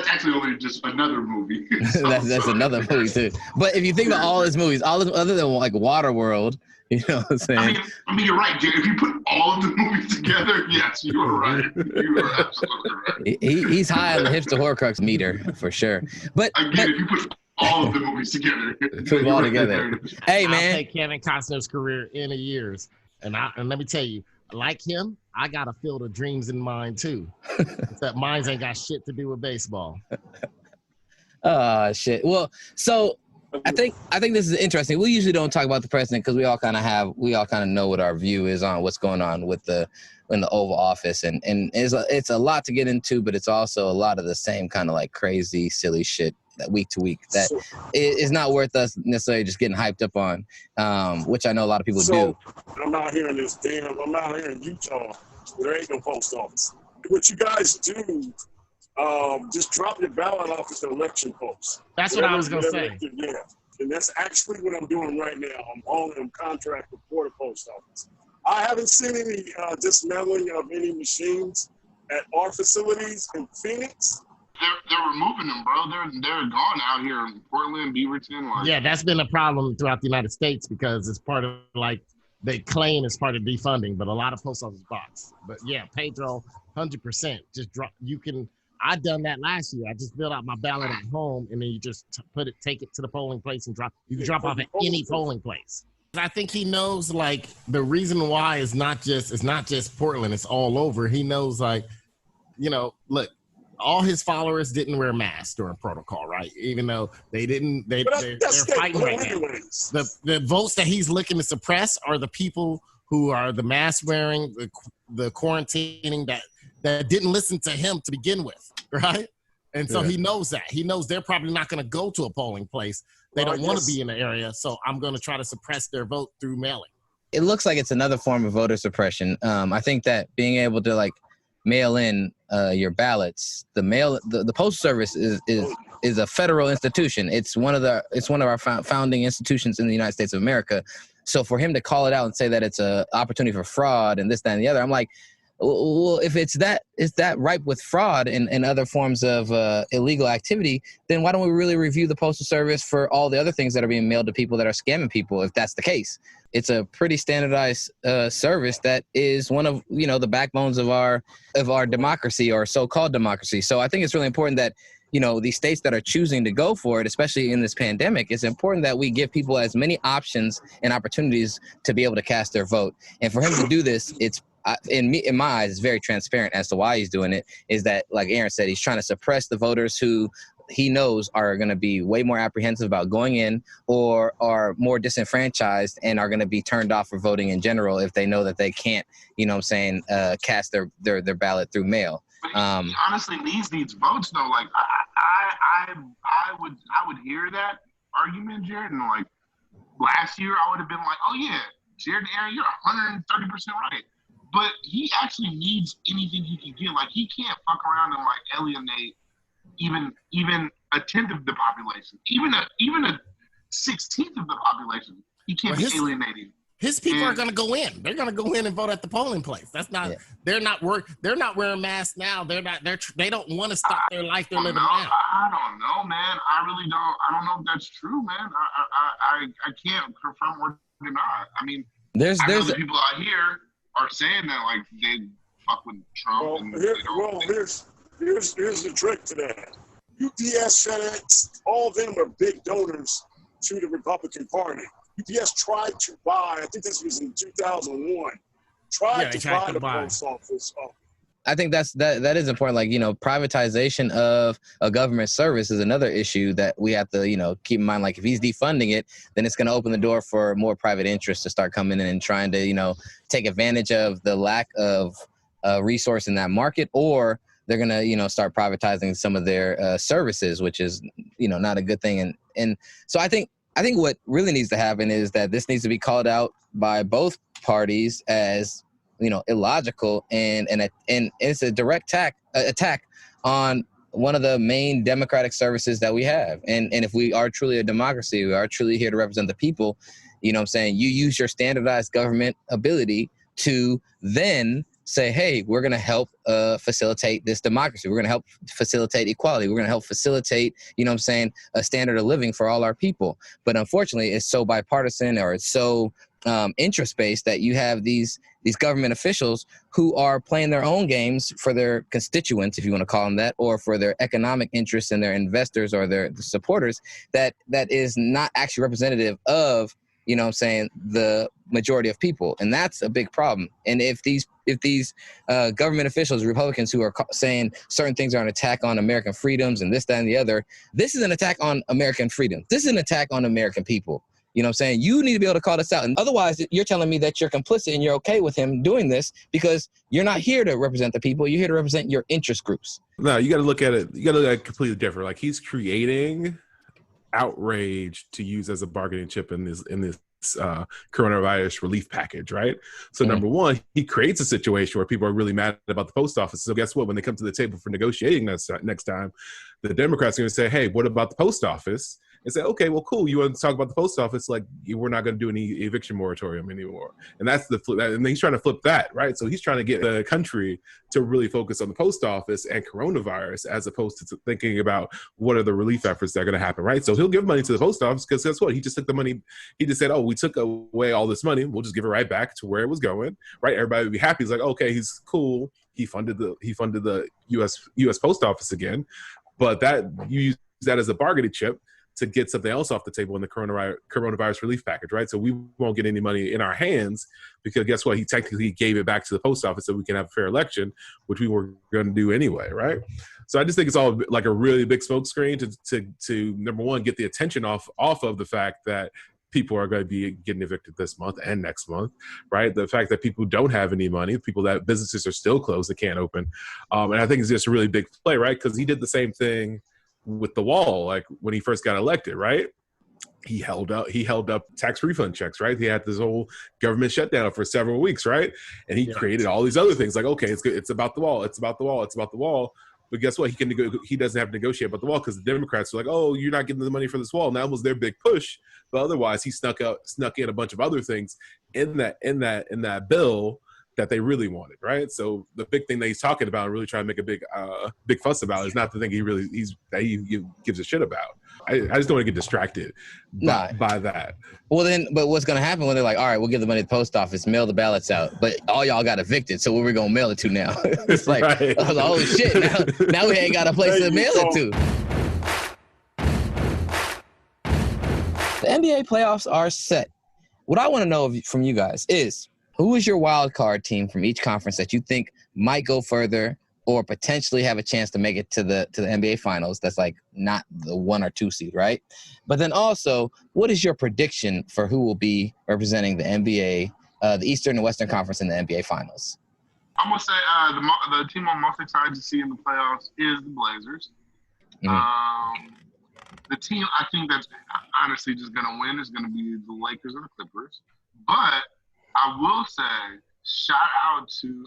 actually only just another movie. That's another movie too. But if you think about all his movies, other than like Waterworld, you know what I'm saying? I mean, you're right, Jay. If you put all of the movies together, yes, you are right. You are absolutely right. He's high on the hipster horcrux meter for sure. But again, if you put all of the movies together, put them all together. Hey, man, I'll take Kevin Costner's career in a years, and let me tell you, like him, I got a field of dreams in mind too. Except mine ain't got shit to do with baseball. Shit. Well, so I think this is interesting. We usually don't talk about the president because we all kind of know what our view is on what's going on in the Oval Office, and it's a lot to get into, but it's also a lot of the same kind of like crazy, silly shit week to week. That is not worth us necessarily just getting hyped up on, which I know a lot of people do. I'm out here in Utah where there ain't no post office. What you guys do, just drop your ballot off at the election post. That's what I was going to say. Yeah. And that's actually what I'm doing right now. I'm contracted for the post office. I haven't seen any dismantling of any machines at our facilities in Phoenix. They're removing them, bro. They're gone out here in Portland, Beaverton. Yeah, that's been a problem throughout the United States because it's part of they claim it's part of defunding, but a lot of post office box. But yeah, Pedro, 100%. Just drop. I done that last year. I just filled out my ballot at home, and then you just take it to the polling place and drop. You can drop off at any polling place. I think he knows the reason why it's not just Portland. It's all over. He knows look, all his followers didn't wear masks during protocol, right? Even though they didn't, they're fighting right now. The votes that he's looking to suppress are the people who are the mask wearing, the quarantining that didn't listen to him to begin with, right? And so he knows that. He knows they're probably not going to go to a polling place. They don't want to be in the area, so I'm going to try to suppress their vote through mailing. It looks like it's another form of voter suppression. I think that being able to mail in your ballots, the postal service is a federal institution. It's one of our founding institutions in the United States of America. So for him to call it out and say that it's an opportunity for fraud and this, that, and the other, I'm like, well, if it's that ripe with fraud and other forms of illegal activity, then why don't we really review the Postal Service for all the other things that are being mailed to people that are scamming people, if that's the case? It's a pretty standardized service that is one of the backbones of our democracy, or so-called democracy. So I think it's really important that these states that are choosing to go for it, especially in this pandemic, it's important that we give people as many options and opportunities to be able to cast their vote. And for him to do this, it's in my eyes, it's very transparent as to why he's doing it. Is that, like Aaron said, he's trying to suppress the voters who he knows are going to be way more apprehensive about going in, or are more disenfranchised and are going to be turned off for voting in general if they know that they can't, cast their ballot through mail. But he honestly needs these votes, though. I would hear that argument, Jared, and last year I would have been like, oh yeah, Jared and Aaron, you're 130% right. But he actually needs anything he can get. He can't fuck around and alienate even a tenth of the population, even a 16th of the population. He can't be alienating. His people are going to go in. They're going to go in and vote at the polling place. That's not. Yeah. They're not wearing masks now. They don't want to stop their life they're living now. I don't know, man. I really don't. I don't know if that's true, man. I can't confirm or deny. I mean, there's the people out here are saying that they fuck with Trump. Here's the trick to that. UPS, FedEx, all of them are big donors to the Republican Party. UPS tried to buy, I think this was in 2001, tried to buy the post office. I think that is important. Privatization of a government service is another issue that we have to, keep in mind. If he's defunding it, then it's going to open the door for more private interests to start coming in and trying to, take advantage of the lack of resource in that market, or they're going to, start privatizing some of their services, which is, not a good thing. And so I think what really needs to happen is that this needs to be called out by both parties as, illogical, and it's a direct attack on one of the main democratic services that we have. And if we are truly a democracy, we are truly here to represent the people, you use your standardized government ability to then say, hey, we're going to help facilitate this democracy. We're going to help facilitate equality. We're going to help facilitate, a standard of living for all our people. But unfortunately, it's so bipartisan, or it's so interest-based, that you have these government officials who are playing their own games for their constituents, if you want to call them that, or for their economic interests and their investors or their supporters, that is not actually representative of, the majority of people. And that's a big problem. And if these government officials, Republicans, who are saying certain things are an attack on American freedoms and this, that, and the other, this is an attack on American freedom. This is an attack on American people. You know what I'm saying? You need to be able to call this out. And otherwise, you're telling me that you're complicit and you're okay with him doing this because you're not here to represent the people. You're here to represent your interest groups. No, you got to look at it. You got to look at it completely different. Like, he's creating outrage to use as a bargaining chip in this coronavirus relief package, right? So number one, he creates a situation where people are really mad about the post office. So guess what? When they come to the table for negotiating next time, the Democrats are going to say, hey, what about the post office? And say, okay, well, cool. You want to talk about the post office? Like, we're not going to do any eviction moratorium anymore. And that's the flip. And he's trying to flip that, right? So he's trying to get the country to really focus on the post office and coronavirus as opposed to thinking about what are the relief efforts that are going to happen, right? So he'll give money to the post office because guess what? He just took the money. He just said, oh, we took away all this money. We'll just give it right back to where it was going, right? Everybody would be happy. He's like, okay, he's cool. He funded the U.S. post office again, but that you use that as a bargaining chip to get something else off the table in the coronavirus relief package, right? So we won't get any money in our hands because guess what? He technically gave it back to the post office so we can have a fair election, which we were going to do anyway, right? So I just think it's all like a really big smokescreen to number one, get the attention off of the fact that people are going to be getting evicted this month and next month, right? The fact that people don't have any money, people that businesses are still closed, they can't open. And I think it's just a really big play, right? Because he did the same thing with the wall, like when he first got elected, right? He held up tax refund checks, right? He had this whole government shutdown for several weeks, right? And he created all these other things like, okay, it's about the wall, it's about the wall, it's about the wall. But guess what? He doesn't have to negotiate about the wall because the Democrats are like, oh, you're not getting the money for this wall. And that was their big push. But otherwise, he snuck in a bunch of other things in that bill that they really wanted, right? So the big thing that he's talking about and really trying to make a big fuss about is not the thing he gives a shit about. I just don't want to get distracted by that. Well, but what's going to happen when they're like, all right, we'll give the money to the post office, mail the ballots out, but all y'all got evicted, so where we going to mail it to now? It's like, right. Oh shit, now we ain't got a place to mail it to. The NBA playoffs are set. What I want to know from you guys is, who is your wild card team from each conference that you think might go further or potentially have a chance to make it to the NBA finals? That's like not the 1 or 2 seed, right? But then also, what is your prediction for who will be representing the NBA, the Eastern and Western Conference in the NBA finals? I'm going to say the team I'm most excited to see in the playoffs is the Blazers. Mm-hmm. The team I think that's honestly just going to win is going to be the Lakers or the Clippers. But I will say, shout out to,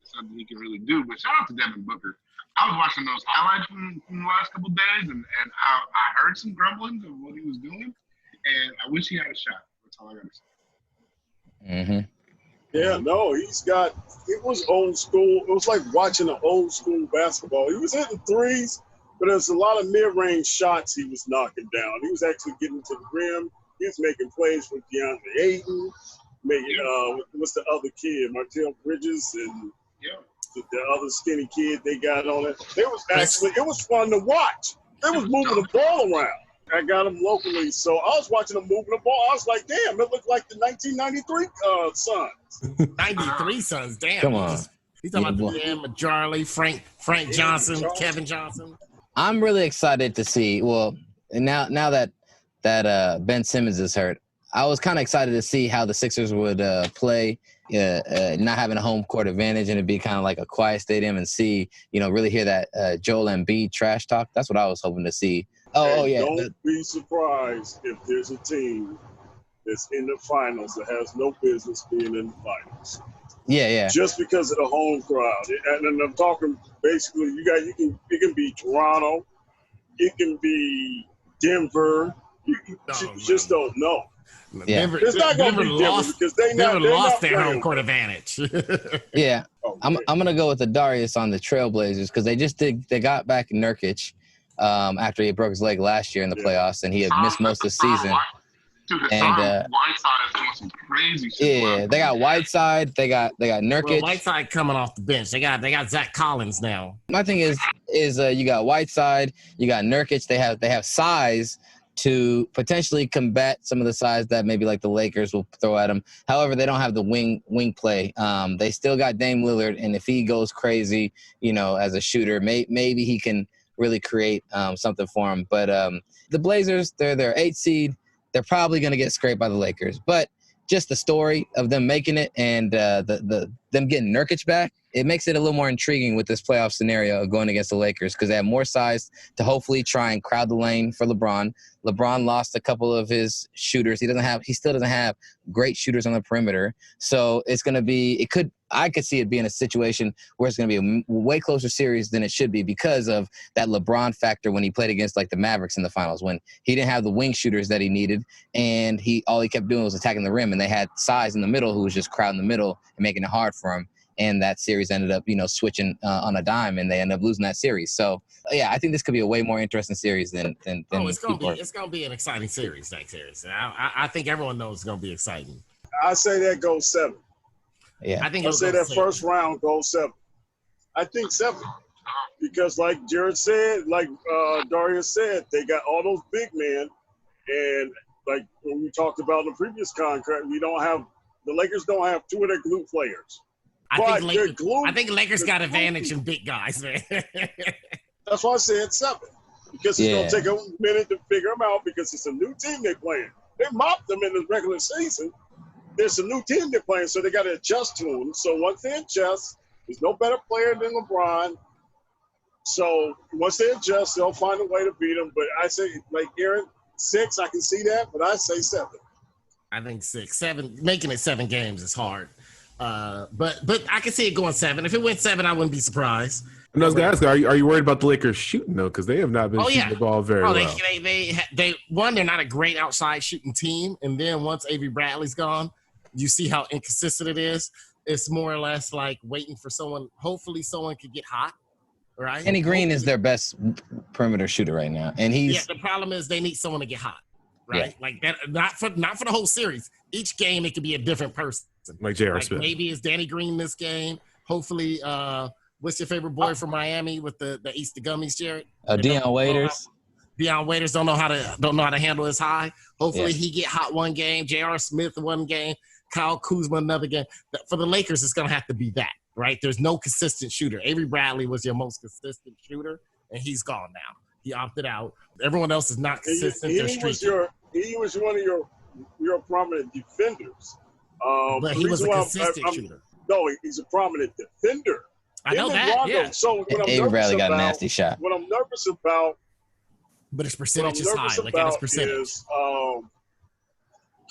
something he can really do, but shout out to Devin Booker. I was watching those highlights from the last couple of days, and I heard some grumblings of what he was doing, and I wish he had a shot. That's all I got to say. Mm-hmm. Yeah, no, it was old school. It was like watching an old school basketball. He was hitting threes, but there's a lot of mid-range shots he was knocking down. He was actually getting to the rim. He was making plays with DeAndre Ayton. What's the other kid? Martell Bridges and the other skinny kid they got on it. It was fun to watch. They was moving the ball around. I got them locally, so I was watching them moving the ball. I was like, damn, it looked like the 1993 Suns. 93 Suns, damn. Come on. He's talking about the Majarly, Frank Johnson, Kevin Johnson. I'm really excited to see. Well, now that Ben Simmons is hurt, I was kind of excited to see how the Sixers would play, not having a home court advantage, and it'd be kind of like a quiet stadium and see, really hear that Joel Embiid trash talk. That's what I was hoping to see. Yeah. Don't be surprised if there's a team that's in the finals that has no business being in the finals. Yeah. Just because of the home crowd, and I'm talking basically, it can be Toronto, it can be Denver. You just don't know. Yeah. It's not going to be Denver because they never lost their home court advantage. Yeah. I'm going to go with the Darius on the Trailblazers because they got back Nurkic after he broke his leg last year in the playoffs, and he had missed most of the season. Whiteside is doing some crazy shit. Yeah, they got Whiteside, they got Nurkic. Well, Whiteside coming off the bench. They got Zach Collins now. My thing is you got Whiteside, you got Nurkic. They have size to potentially combat some of the size that maybe like the Lakers will throw at them. However, they don't have the wing play. They still got Dame Lillard, and if he goes crazy, as a shooter, maybe he can really create something for him. But the Blazers, they're 8 seed. they're probably going to get scraped by the Lakers. But just the story of them making it and them getting Nurkic back, it makes it a little more intriguing with this playoff scenario of going against the Lakers because they have more size to hopefully try and crowd the lane for LeBron. LeBron lost a couple of his shooters. He still doesn't have great shooters on the perimeter. So it's going to be, I could see it being a situation where it's going to be a way closer series than it should be because of that LeBron factor when he played against like the Mavericks in the finals, when he didn't have the wing shooters that he needed. And all he kept doing was attacking the rim, and they had size in the middle who was just crowding the middle and making it hard for him. And that series ended up, switching on a dime, and they ended up losing that series. So, yeah, I think this could be a way more interesting series than it's gonna be an exciting series. That series, I think everyone knows it's gonna be exciting. I say that goes 7. Yeah, I say that 7. First round goes 7. I think 7 because, like Jared said, like Darius said, they got all those big men, and like when we talked about in the previous contract, the Lakers don't have 2 of their glue players. I think Lakers got advantage in big guys, man. That's why I said 7. Because it's going to take a minute to figure them out because it's a new team they're playing. They mopped them in the regular season. There's a new team they're playing, so they got to adjust to them. So once they adjust, there's no better player than LeBron. So once they adjust, they'll find a way to beat them. But I say, like Aaron, 6, I can see that, but I say 7. I think 6. 7, making it 7 games is hard. But I can see it going 7. If it went 7, I wouldn't be surprised. And I was gonna ask, are you worried about the Lakers shooting though? Because they have not been shooting the ball very well. They're not a great outside shooting team, and then once Avery Bradley's gone, you see how inconsistent it is. It's more or less like waiting for someone. Hopefully, someone could get hot, right? Kenny Green is their best perimeter shooter right now, and he's the problem is they need someone to get hot, right? Yeah. Like that, not for the whole series. Each game it could be a different person. Like J.R. Smith. Maybe it's Danny Green this game. Hopefully, what's your favorite boy from Miami with the Easter gummies, Jared? Deion Waiters. Deion Waiters don't know how to handle his high. Hopefully he get hot one game. J.R. Smith one game. Kyle Kuzma another game. For the Lakers, it's gonna have to be that, right? There's no consistent shooter. Avery Bradley was your most consistent shooter, and he's gone now. He opted out. Everyone else is not consistent. He was one of your prominent defenders. But he was a consistent shooter. No, he's a prominent defender. I know that. Yeah. So Avery Bradley got a nasty shot. What I'm nervous about, but his percentage is high. Look at his percentage. Is,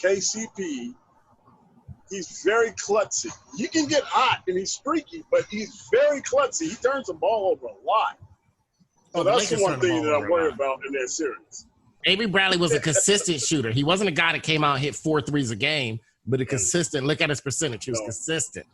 KCP. He's very klutzy. He can get hot and he's streaky, but he's very klutzy. He turns the ball over a lot. So that's the one thing that I'm worried about in that series. Avery Bradley was a consistent shooter. He wasn't a guy that came out and hit 4 threes a game. But a consistent, look at his percentage. He was consistent.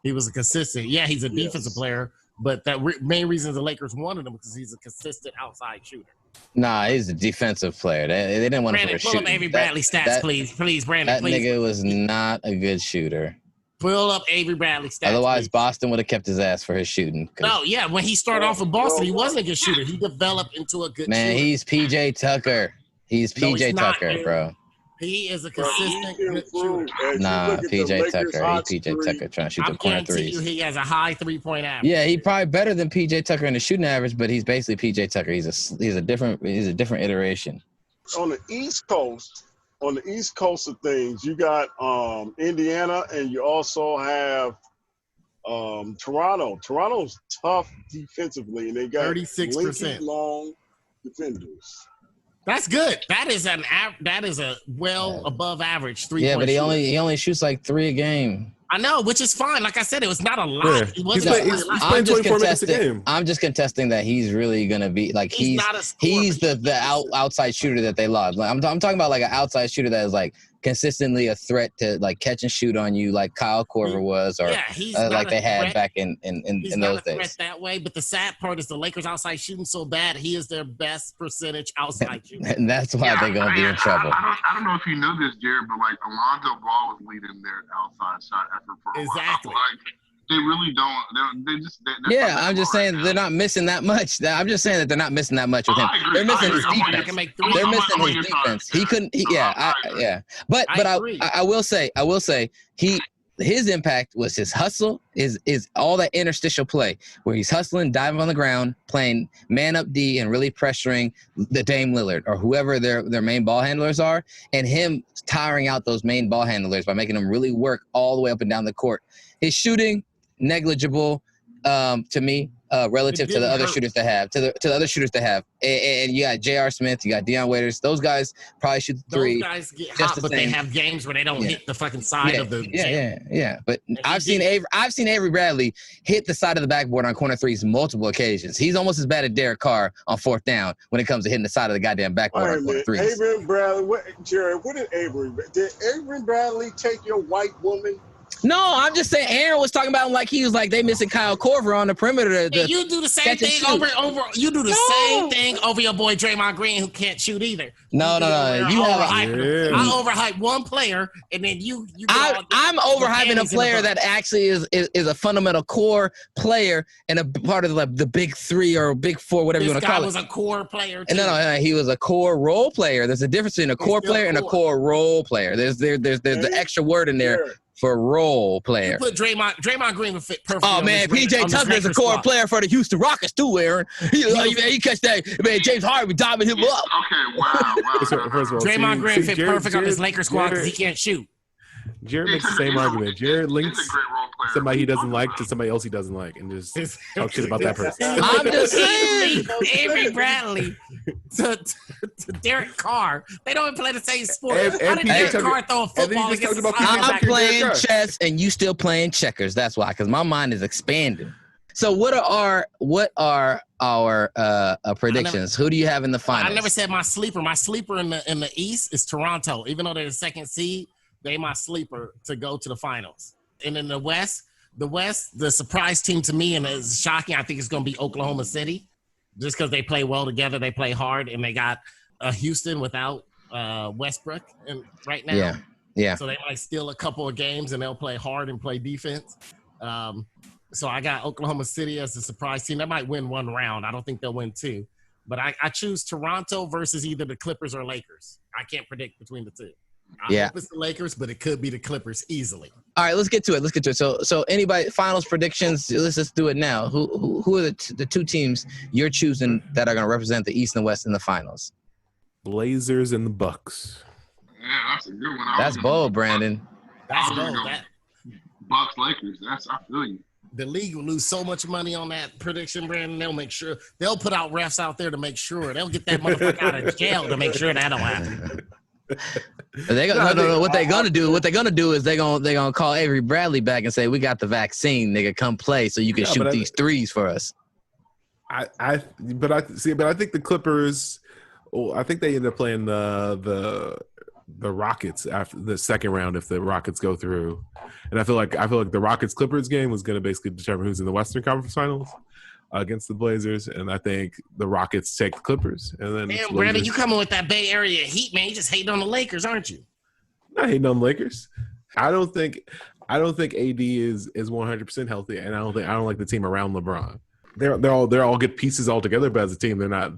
He was a consistent. Yeah, he's a defensive player, but that main reason the Lakers wanted him because he's a consistent outside shooter. Nah, he's a defensive player. They didn't want him for shooting. Pull up Avery Bradley stats, please, Brandon. That nigga was not a good shooter. Pull up Avery Bradley stats. Otherwise, please. Boston would have kept his ass for his shooting. No, yeah, when he started off in Boston, he wasn't a good shooter. He developed into a good shooter. Man, he's PJ Tucker. He's PJ Tucker, bro. He is a consistent good shooter. Nah, PJ Tucker. He's PJ Tucker trying to shoot the corner threes. He has a high 3-point average. Yeah, he's probably better than PJ Tucker in the shooting average, but he's basically PJ Tucker. He's a different iteration. On the East Coast of things, you got Indiana, and you also have Toronto. Toronto's tough defensively, and they got 36% long defenders. That's good. That is a well above average 3-point. Yeah, but he only shoots like 3 a game. I know, which is fine. Like I said, it was not a lot. Yeah. He's playing 24 minutes a game. I'm just contesting that he's really gonna be like he's the outside shooter that they lost. Like, I'm talking about like an outside shooter that is like consistently a threat to like catch and shoot on you, like Kyle Korver was, or like they had back in those days. Threat that way, but the sad part is the Lakers outside shooting so bad. He is their best percentage outside shooter, and that's why they're gonna be in trouble. I don't know if you know this, Jared, but like Alonzo Ball was leading their outside shot effort for a exactly. while. Like, they really don't. They're I'm just saying they're not missing that much. I'm just saying that they're not missing that much with him. They're missing his defense. They're missing his defense. He couldn't. But I will say his impact was his hustle, is all that interstitial play where he's hustling, diving on the ground, playing man up D and really pressuring the Dame Lillard or whoever their main ball handlers are, and him tiring out those main ball handlers by making them really work all the way up and down the court. His shooting, negligible to me, relative to the other shooters they have, to the other shooters they have. And you got J.R. Smith, you got Deion Waiters. Those guys probably shoot the three. Those guys get hot, but they have games where they don't hit the fucking side of the gym. Yeah. But I've seen Avery Bradley hit the side of the backboard on corner threes multiple occasions. He's almost as bad as Derek Carr on fourth down when it comes to hitting the side of the goddamn backboard on corner threes. Avery Bradley, Jared, what did Avery Bradley take your white woman? No, I'm just saying Aaron was talking about him like he was like they missing Kyle Korver on the perimeter. You do the same thing over same thing over your boy Draymond Green who can't shoot either. No. I overhype one player and then you I'm overhyping a player that actually is a fundamental core player and a part of the big three or big four, whatever you want to call it. This guy was a core player too. No, he was a core role player. There's a difference between a core player and a core role player. There's the extra word in there. For role player. You put Draymond Green would fit perfectly. Oh man, PJ Tucker is a core player for the Houston Rockets too, Aaron. He catch that. Man, James Harden diving him up. Okay, wow. First of all, Draymond Green fit perfect on his Lakers squad because he can't shoot. Jared makes the same argument. Jared links somebody he doesn't like to somebody else he doesn't like and just talk shit about that person. I'm just saying. Avery Bradley to Derek Carr. They don't even play the same sport. How did Derek Carr throw a football against I'm playing chess and you still playing checkers. That's why, because my mind is expanding. So what are our predictions? Who do you have in the finals? I never said my sleeper. My sleeper in the East is Toronto. Even though they're the second seed, they my sleeper to go to the finals. And in the West, the surprise team to me, and it's shocking, I think it's going to be Oklahoma City, just because they play well together, they play hard, and they got Houston without Westbrook right now. Yeah. So they might steal a couple of games, and they'll play hard and play defense. So I got Oklahoma City as the surprise team. They might win one round. I don't think they'll win two. But I choose Toronto versus either the Clippers or Lakers. I can't predict between the two. I hope it's the Lakers, but it could be the Clippers easily. All right, let's get to it. So anybody finals predictions? Let's just do it now. Who are the two teams you're choosing that are going to represent the East and West in the finals? Blazers and the Bucks. Yeah, that's a good one. That's bold, Brandon. That's bold. Bucks Lakers. I feel you. The league will lose so much money on that prediction, Brandon. They'll make sure they'll put out refs out there to make sure they'll get that motherfucker out of jail to make sure that don't happen. What they're gonna do is they're gonna call Avery Bradley back and say, "We got the vaccine, nigga. Come play so you can shoot these threes for us." But I think the Clippers. I think they end up playing the Rockets after the second round if the Rockets go through, and I feel like the Rockets Clippers game was gonna basically determine who's in the Western Conference Finals against the Blazers, and I think the Rockets take the Clippers. And then damn, Brandon, you coming with that Bay Area heat, man? You just hating on the Lakers, aren't you? Not hating on the Lakers. I don't think AD is 100% healthy, and I don't like the team around LeBron. They're all good pieces all together, but as a team, they're not.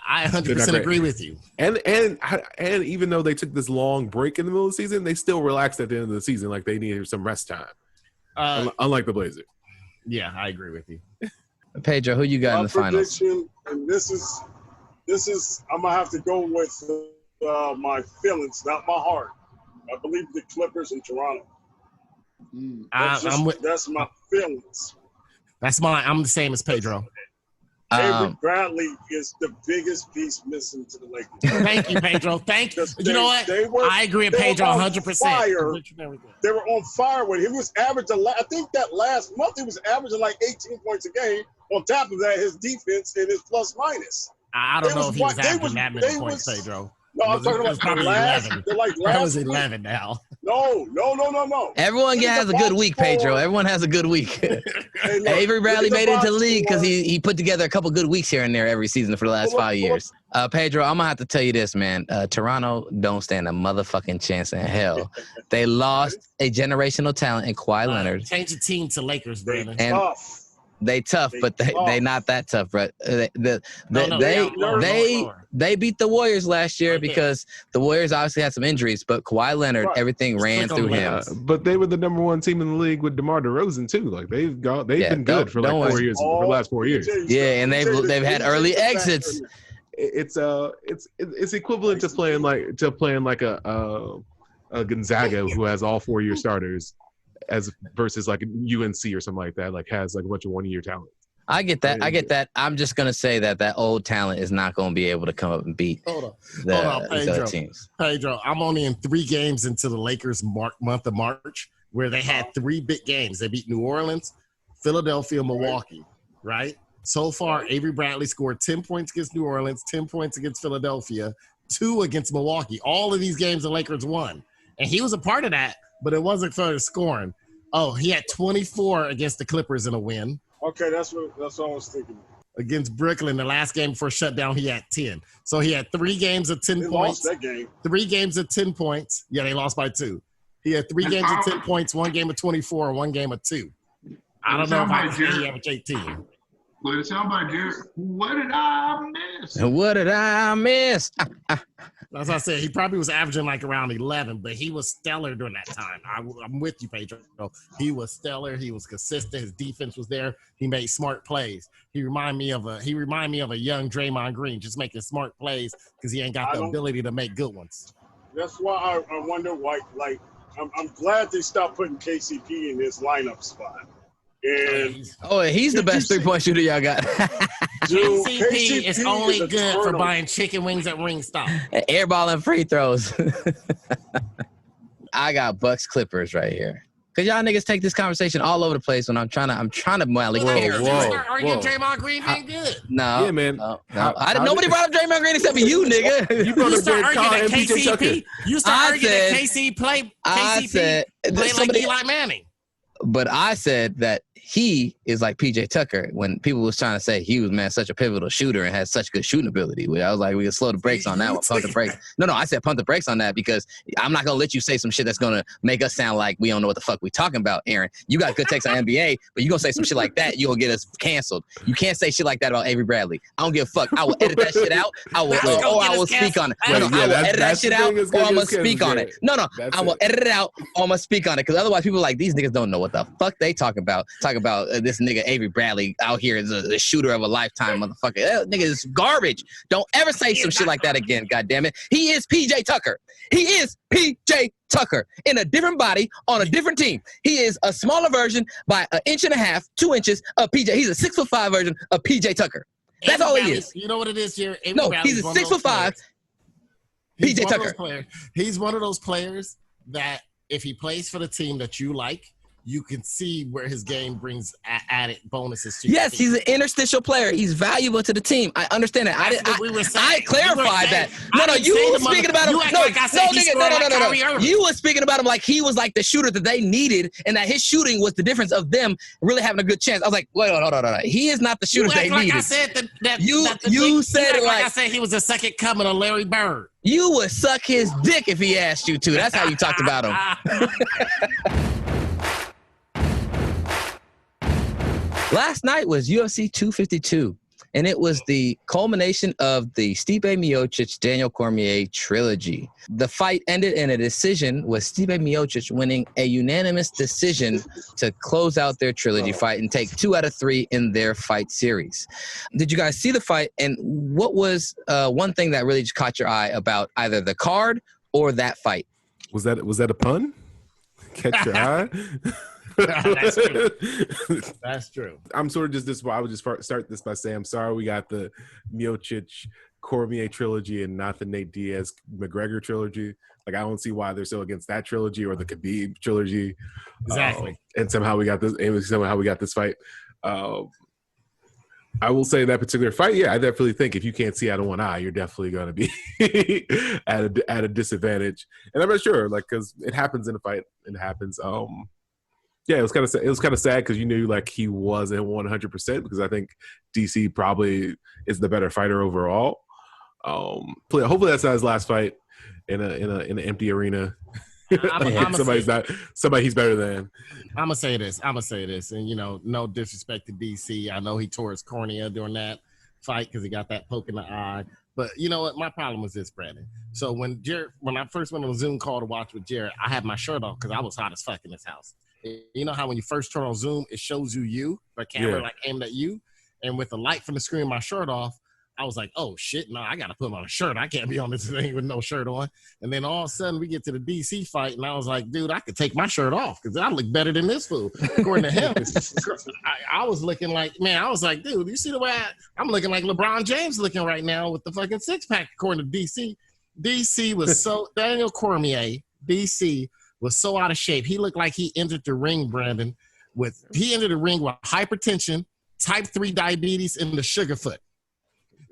I 100% agree with you. And even though they took this long break in the middle of the season, they still relaxed at the end of the season, like they needed some rest time. Unlike the Blazers. Yeah, I agree with you. Pedro, who you got in the finals? Prediction, and this is I'm gonna have to go with my feelings, not my heart. I believe the Clippers in Toronto. That's my feelings. I'm the same as Pedro. Avery Bradley is the biggest piece missing to the Lakers. Thank you, Pedro. Thank you. You know what? I agree with Pedro 100%. They were on fire when he was averaging. I think that last month he was averaging like 18 points a game. On top of that, his defense and his plus minus. I don't know if he was averaging that many points, Pedro. No, I'm talking about probably last. 11. They're like That was last 11 now. No. Everyone has a good week, Pedro. Everyone has a good week. Avery Bradley made it into the league because he put together a couple good weeks here and there every season for the last 5 years. Pedro, I'm going to have to tell you this, man. Toronto don't stand a motherfucking chance in hell. They lost a generational talent in Kawhi Leonard. Change the team to Lakers, Brandon. They tough, but they not that tough, bro. They beat the Warriors last year because the Warriors obviously had some injuries, but Kawhi Leonard, everything ran through him. But they were the number one team in the league with DeMar DeRozan too. Like they've been good for like 4 years, for the last 4 years. Yeah, and they've had early exits. It's equivalent to playing like a Gonzaga who has all 4-year starters, as versus like UNC or something like that, like has like a bunch of 1-year talent. I get that. I'm just gonna say that old talent is not gonna be able to come up and beat these other teams. Pedro, I'm only in 3 games into the Lakers month of March, where they had 3 big games. They beat New Orleans, Philadelphia, Milwaukee, right? So far, Avery Bradley scored 10 points against New Orleans, 10 points against Philadelphia, 2 against Milwaukee. All of these games the Lakers won. And he was a part of that, but it wasn't for his scoring. Oh, he had 24 against the Clippers in a win. Okay, that's what I was thinking. Against Brooklyn, the last game before shutdown, he had 10. So he had 3 games of 10 points. Lost that game. 3 games of 10 points. Yeah, they lost by 2. He had 3 games of 10 points, 1 game of 24, and 1 game of 2. I don't know if I can say he averaged 18. Well, it sounds like Jared. What did I miss? What did I miss? As I said, he probably was averaging like around 11, but he was stellar during that time. I'm with you, Pedro. He was stellar. He was consistent. His defense was there. He made smart plays. He reminded me of a young Draymond Green, just making smart plays because he ain't got the ability to make good ones. That's why I wonder why. Like, I'm glad they stopped putting KCP in his lineup spot. And he's the best 3-point shooter y'all got. Dude, KCP is only good for buying chicken wings at Wingstop. Airball and free throws. I got Bucks Clippers right here. Cause y'all niggas take this conversation all over the place when I'm trying to mildly care. Arguing Draymond Green being good. No. Yeah, man. No. Nobody brought up Draymond Green except for you, nigga. You brought up start arguing that PJ Tucker. You start arguing that KCP play like Eli Manning. But I said that he is like PJ Tucker when people was trying to say he was, such a pivotal shooter and has such good shooting ability. I was like, we can slow the brakes on that one. Pump the brakes. No, I said pump the brakes on that because I'm not going to let you say some shit that's going to make us sound like we don't know what the fuck we talking about, Aaron. You got good takes on NBA, but you going to say some shit like that, you're going to get us canceled. You can't say shit like that about Avery Bradley. I don't give a fuck. I will edit that shit out. I will speak on it. I will edit that shit out or I'm going to speak on it. No, I will edit it out or I'm going to speak on it because otherwise people are like, these niggas don't know what the fuck they talking about. Talk about this nigga Avery Bradley out here is a shooter of a lifetime, motherfucker. That nigga is garbage. Don't ever say some shit like that again, goddammit. He is PJ Tucker. He is PJ Tucker in a different body on a different team. He is a smaller version by 1.5 inches, 2 inches of PJ. He's a 6'5" version of PJ Tucker. That's all he is. You know what it is here? No, he's a 6'5" PJ Tucker. He's one of those players that if he plays for the team that you like, you can see where his game brings added bonuses to yes, he's an interstitial player. He's valuable to the team. I understand that. I clarified that. No, you were speaking about him. No. You were speaking about him like he was like the shooter that they needed and that his shooting was the difference of them really having a good chance. I was like, wait, hold on. He is not the shooter they needed. I said you said it like I said he was the second coming of Larry Bird. You would suck his dick if he asked you to. That's how you talked about him. Last night was UFC 252, and it was the culmination of the Stipe Miocic, Daniel Cormier trilogy. The fight ended in a decision with Stipe Miocic winning a unanimous decision to close out their trilogy fight and take 2 out of 3 in their fight series. Did you guys see the fight, and what was one thing that really just caught your eye about either the card or that fight? Was that a pun? Catch your eye? That's true. That's true. I'm sort of just this. I would just start this by saying I'm sorry we got the Miocic Cormier trilogy and not the Nate Diaz McGregor trilogy. Like I don't see why they're so against that trilogy or the Khabib trilogy. Exactly. And somehow we got this. And somehow we got this fight. I will say that particular fight. Yeah, I definitely think if you can't see out of one eye, you're definitely going to be at a disadvantage. And I'm not sure, like, because it happens in a fight. It happens. Yeah, it was kind of sad because you knew like he wasn't 100% because I think DC probably is the better fighter overall. Hopefully that's not his last fight in an empty arena. somebody he's better than. I'm gonna say this, and no disrespect to DC. I know he tore his cornea during that fight because he got that poke in the eye. But you know what? My problem was this, Brandon. So when I first went on a Zoom call to watch with Jarrett, I had my shirt off because I was hot as fuck in this house. You know how when you first turn on Zoom, it shows you, the camera like aimed at you, and with the light from the screen, my shirt off. I was like, oh shit, no, I gotta put on a shirt. I can't be on this thing with no shirt on. And then all of a sudden we get to the DC fight, and I was like, dude, I could take my shirt off because I look better than this fool. According to him, I was looking like, man, I was like, dude, you see the way I'm looking like LeBron James looking right now with the fucking six pack. According to DC, DC was so Daniel Cormier. DC was so out of shape. He looked like he entered the ring, Brandon. He entered the ring with hypertension, type 3 diabetes, and the sugar foot.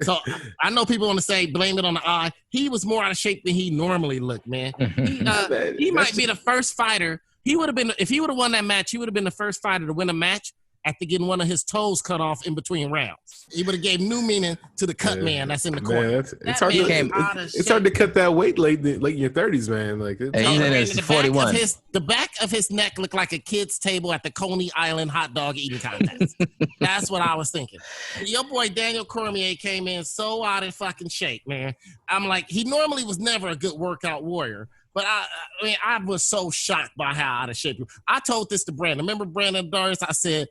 So I know people want to say blame it on the eye. He was more out of shape than he normally looked, man. He might be the first fighter. He would have been, if he would have won that match, he would have been the first fighter to win a match after getting one of his toes cut off in between rounds. He would have gave new meaning to the cut man that's in the corner. It's hard to cut that weight late in your 30s, man. Like he's 41. The back of his neck looked like a kid's table at the Coney Island hot dog eating contest. That's what I was thinking. Your boy Daniel Cormier came in so out of fucking shape, man. I'm like, he normally was never a good workout warrior. But I was so shocked by how out of shape. I told this to Brandon. Remember Brandon Darius? I said,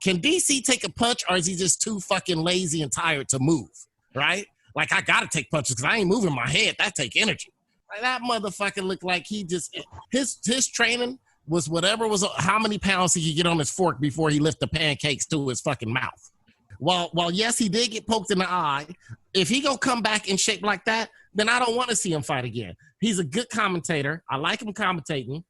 can DC take a punch, or is he just too fucking lazy and tired to move? Right? Like, I got to take punches because I ain't moving my head. That take energy. Like, that motherfucker looked like he just, his training was whatever was, how many pounds he could get on his fork before he lifted the pancakes to his fucking mouth. While yes, he did get poked in the eye, if he gonna come back in shape like that, then I don't want to see him fight again. He's a good commentator. I like him commentating.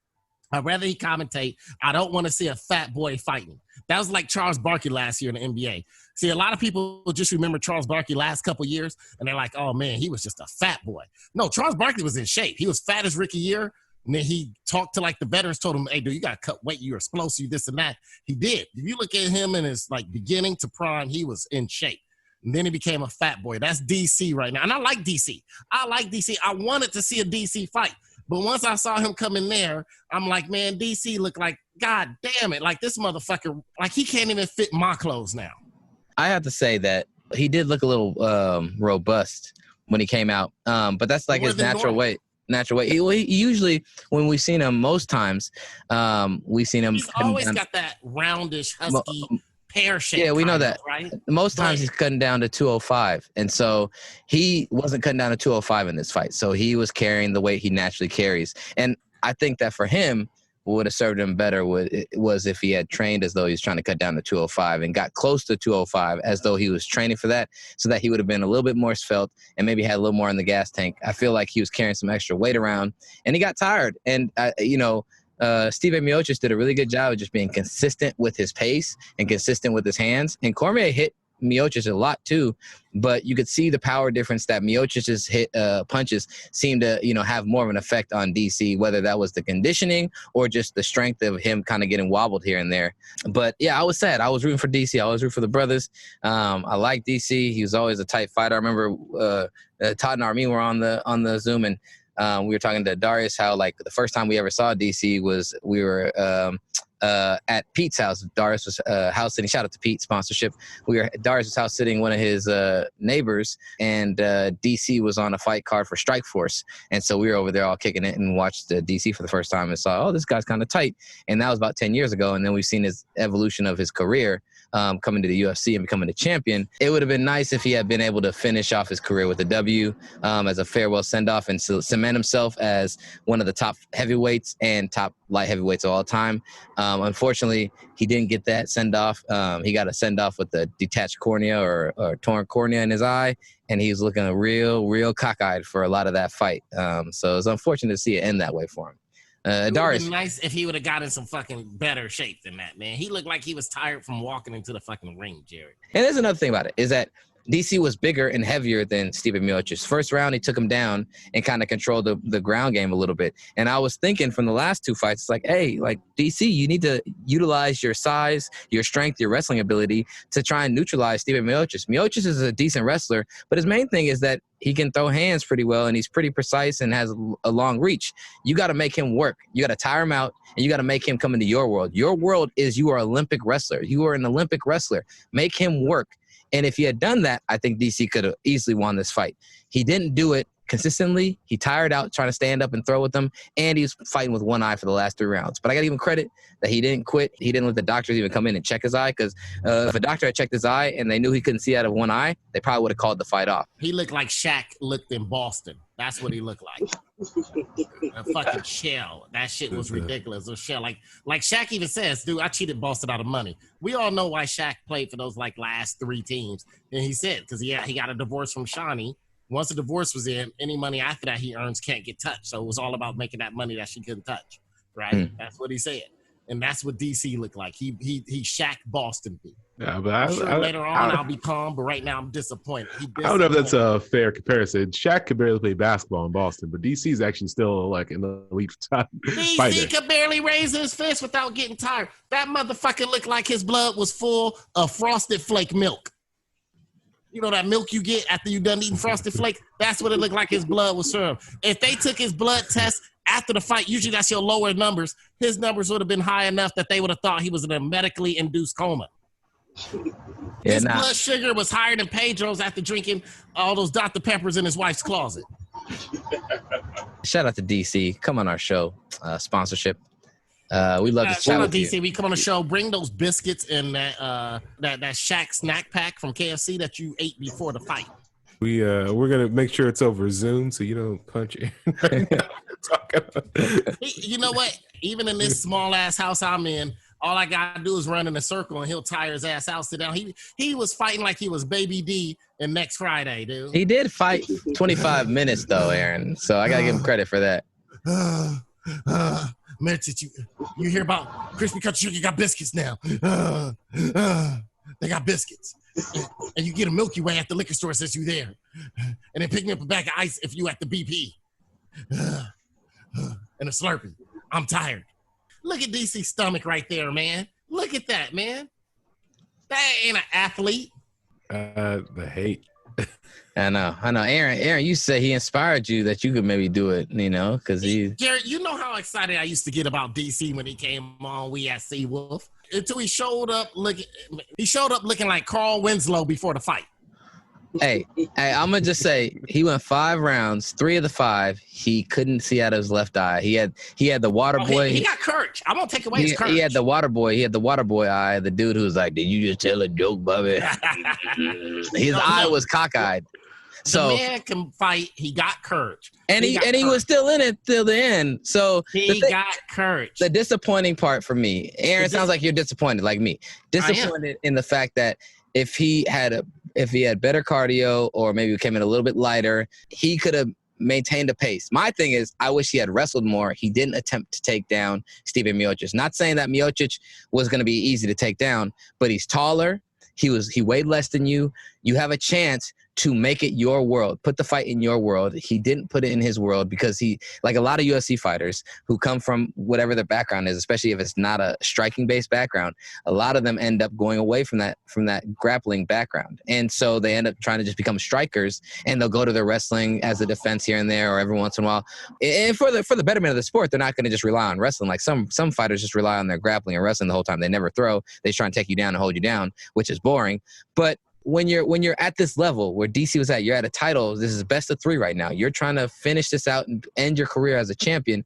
I'd rather he commentate. I don't want to see a fat boy fighting. That was like Charles Barkley last year in the NBA. See, a lot of people just remember Charles Barkley last couple years, and they're like, oh, man, he was just a fat boy. No, Charles Barkley was in shape. He was fat as rookie year, and then he talked to, like, the veterans, told him, hey, dude, you got to cut weight. You're explosive, this and that. He did. If you look at him in his, like, beginning to prime, he was in shape. And then he became a fat boy. That's DC right now. And I like DC. I wanted to see a DC fight. But once I saw him come in there, I'm like, man, DC looked like, God damn it. Like, this motherfucker, like, he can't even fit my clothes now. I have to say that he did look a little robust when he came out. But that's like his natural weight. He usually, when we've seen him most times, we've seen him. He's always got that roundish, husky, pear shape. Yeah, we know that. Right? Most times he's cutting down to 205. And so he wasn't cutting down to 205 in this fight. So he was carrying the weight he naturally carries. And I think that for him, what would have served him better was if he had trained as though he was trying to cut down to 205 and got close to 205 as though he was training for that, so that he would have been a little bit more svelte and maybe had a little more in the gas tank. I feel like he was carrying some extra weight around and he got tired. And, Steve Miocic did a really good job of just being consistent with his pace and consistent with his hands. And Cormier hit Miocic a lot too, but you could see the power difference that Miocic's hit punches seemed to, have more of an effect on DC, whether that was the conditioning or just the strength of him kind of getting wobbled here and there. But yeah, I was sad. I was rooting for DC. I was rooting for the brothers. I like DC. He was always a tight fighter. I remember Todd and Armin were on the Zoom, and we were talking to Darius how, like, the first time we ever saw DC was we were at Pete's house. Darius was house sitting. Shout out to Pete, sponsorship. We were at Darius' house sitting one of his neighbors, and DC was on a fight card for Strikeforce. And so we were over there all kicking it and watched DC for the first time and saw, oh, this guy's kind of tight. And that was about 10 years ago. And then we've seen his evolution of his career. Coming to the UFC and becoming a champion. It would have been nice if he had been able to finish off his career with a W as a farewell send-off and cement himself as one of the top heavyweights and top light heavyweights of all time. Unfortunately, he didn't get that send-off. He got a send-off with a detached cornea or torn cornea in his eye, and he was looking real cockeyed for a lot of that fight. So it's unfortunate to see it end that way for him. It would Darius, have been nice if he would have got in some fucking better shape than that, man. He looked like he was tired from walking into the fucking ring, Jerry. And there's another thing about it, is that DC was bigger and heavier than Stipe Miocic. First round, he took him down and kind of controlled the ground game a little bit. And I was thinking from the last two fights, it's like, hey, like DC, you need to utilize your size, your strength, your wrestling ability to try and neutralize Stipe Miocic. Miocic is a decent wrestler, but his main thing is that he can throw hands pretty well and he's pretty precise and has a long reach. You got to make him work. You got to tire him out and you got to make him come into your world. Your world is you are an Olympic wrestler. You are an Olympic wrestler. Make him work. And if he had done that, I think DC could have easily won this fight. He didn't do it consistently. He tired out trying to stand up and throw with them, and he was fighting with one eye for the last 3 rounds. But I got to give him credit that he didn't quit. He didn't let the doctors even come in and check his eye, because if a doctor had checked his eye and they knew he couldn't see out of one eye, they probably would have called the fight off. He looked like Shaq looked in Boston. That's what he looked like. A fucking shell. That shit was ridiculous. A shell. Like Shaq even says, dude, I cheated Boston out of money. We all know why Shaq played for those like last 3 teams. And he said, because he got a divorce from Shawnee. Once the divorce was in, any money after that he earns can't get touched. So it was all about making that money that she couldn't touch. Right? That's what he said. And that's what DC looked like. He Shaq Boston beat. Yeah, but later on I'll be calm, but right now I'm disappointed. I don't know if that's a fair comparison. Shaq could barely play basketball in Boston, but DC is actually still like an elite fighter. DC could barely raise his fist without getting tired. That motherfucker looked like his blood was full of Frosted Flake milk. You know that milk you get after you done eating Frosted Flake? That's what it looked like his blood was served. If they took his blood test after the fight, usually that's your lower numbers, his numbers would have been high enough that they would have thought he was in a medically induced coma. His blood sugar was higher than Pedro's after drinking all those Dr. Peppers in his wife's closet. Shout out to DC. Come on our show. Sponsorship. We love to shout out DC. We come on the show. Bring those biscuits and that Shaq snack pack from KFC that you ate before the fight. We're gonna make sure it's over Zoom so you don't punch it. You know what? Even in this small ass house I'm in, all I gotta do is run in a circle and he'll tire his ass out, sit down. He was fighting like he was Baby D in Next Friday, dude. He did fight 25 minutes though, Aaron. So I gotta give him credit for that. Mitch, you hear about Crispy Cut Sugar got biscuits now. They got biscuits. And you get a Milky Way at the liquor store since you there. And then pick me up a bag of ice if you at the BP. And a Slurpee. I'm tired. Look at DC's stomach right there, man. Look at that, man. That ain't an athlete. The hate. I know. Aaron, you say he inspired you that you could maybe do it, you know, because he. Jared, you know how excited I used to get about DC when he came on. We at Seawolf until he showed up looking like Carl Winslow before the fight. Hey, I'm gonna just say he went 5 rounds. 3 of the 5, he couldn't see out of his left eye. He had the water boy. He got courage. I'm gonna take away his courage. He had the water boy. He had the water boy eye. The dude who was like, "Did you just tell a joke, Bubby?" His eye was cockeyed. So the man can fight. He got courage, and he was still in it till the end. So he got courage. The disappointing part for me, Aaron, sounds like you're disappointed, like me. Disappointed in the fact that if he had better cardio or maybe came in a little bit lighter, he could have maintained a pace. My thing is, I wish he had wrestled more. He didn't attempt to take down Stipe Miocic. Not saying that Miocic was going to be easy to take down, but he's taller. He weighed less than you. You have a chance to make it your world, put the fight in your world. He didn't put it in his world because he, like a lot of UFC fighters who come from whatever their background is, especially if it's not a striking-based background, a lot of them end up going away from that grappling background. And so they end up trying to just become strikers, and they'll go to their wrestling as a defense here and there or every once in a while. And for the betterment of the sport, they're not going to just rely on wrestling. Like some fighters just rely on their grappling and wrestling the whole time. They never throw. They try and take you down and hold you down, which is boring. But when you're at this level where DC was at, you're at a title. This is best of 3 right now. You're trying to finish this out and end your career as a champion.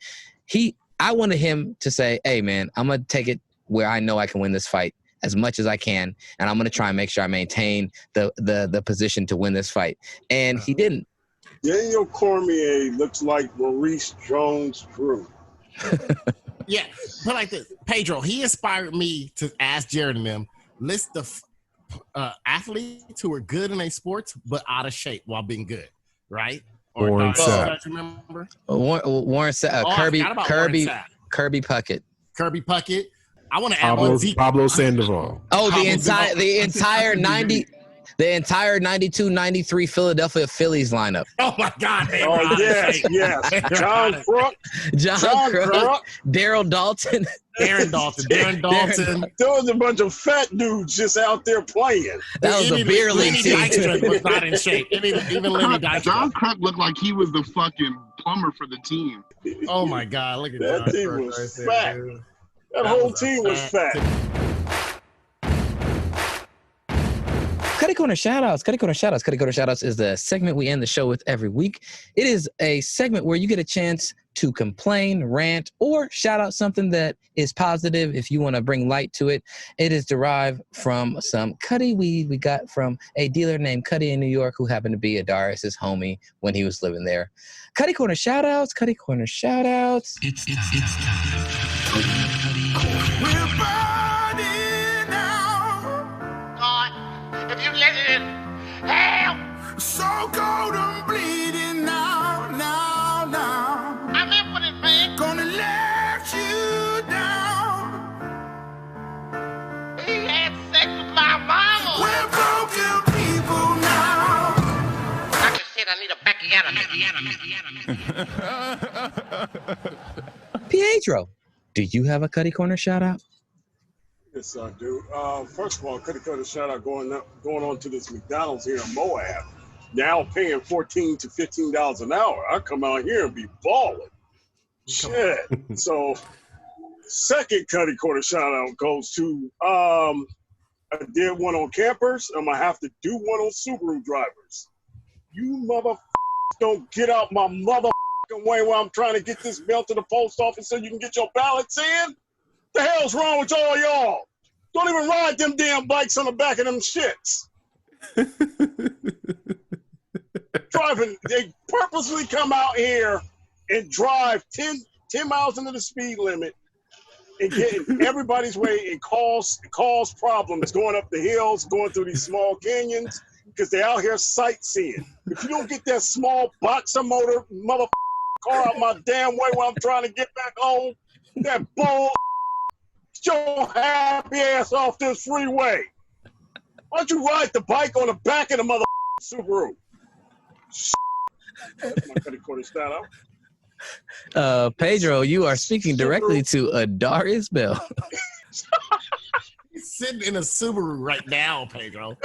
I wanted him to say, "Hey man, I'm gonna take it where I know I can win this fight as much as I can, and I'm gonna try and make sure I maintain the position to win this fight." And he didn't. Daniel Cormier looks like Maurice Jones-Drew. Yeah, but like this, Pedro, he inspired me to ask Jared and them list the athletes who are good in their sports but out of shape while being good, right? Or Warren Sapp. Remember? Warren Sapp, Kirby Puckett. Kirby Puckett. I want to add one. Pablo Sandoval. Oh, the entire 90. The entire 92-93 Philadelphia Phillies lineup. Oh my God! Oh yes. John Crook, John Crook, Darren Dalton. Darren Dalton. There was a bunch of fat dudes just out there playing. That was a beer league team. Dykstra was not in shape. Even Lenny Dykstra. John Crook looked like he was the fucking plumber for the team. Oh my God! Look at that John team Crook was right fat. there, that whole team was fat. Cutty Corner Shoutouts. Cutty Corner Shoutouts. Cutty Corner Shoutouts is the segment we end the show with every week. It is a segment where you get a chance to complain, rant, or shout out something that is positive if you want to bring light to it. It is derived from some Cutty weed we got from a dealer named Cutty in New York who happened to be Darius's homie when he was living there. Cutty Corner Shoutouts. Cutty Corner Shoutouts. It's time. We're burning now. God, if you let it in, hell. So cold and bleeding now, now, now. I'm in with it, man. Gonna let you down. He had sex with my mama. We're broken people now. I just said I need a Becky Pietro, do you have a Cutty Corner shout out? Yes, I do. First of all, Cutty Corner shout out going on to this McDonald's here in Moab. Now paying $14 to $15 an hour. I come out here and be balling. Shit. So, second Cutty Corner shout out goes to I did one on campers. I'm gonna have to do one on Subaru drivers. You motherfuckers don't get out my motherfucking way while I'm trying to get this mail to the post office so you can get your ballots in. The hell's wrong with all y'all? Don't even ride them damn bikes on the back of them shits. Driving, they purposely come out here and drive 10 miles into the speed limit and get in everybody's way and cause problems going up the hills, going through these small canyons because they're out here sightseeing. If you don't get that small boxer motor motherfucking car out my damn way while I'm trying to get back home, that bull. Get your happy ass off this freeway. Why don't you ride the bike on the back of the mother Subaru? That's my Cutty Corner shout out. Pedro, you are speaking directly to Darius Bell. He's sitting in a Subaru right now, Pedro.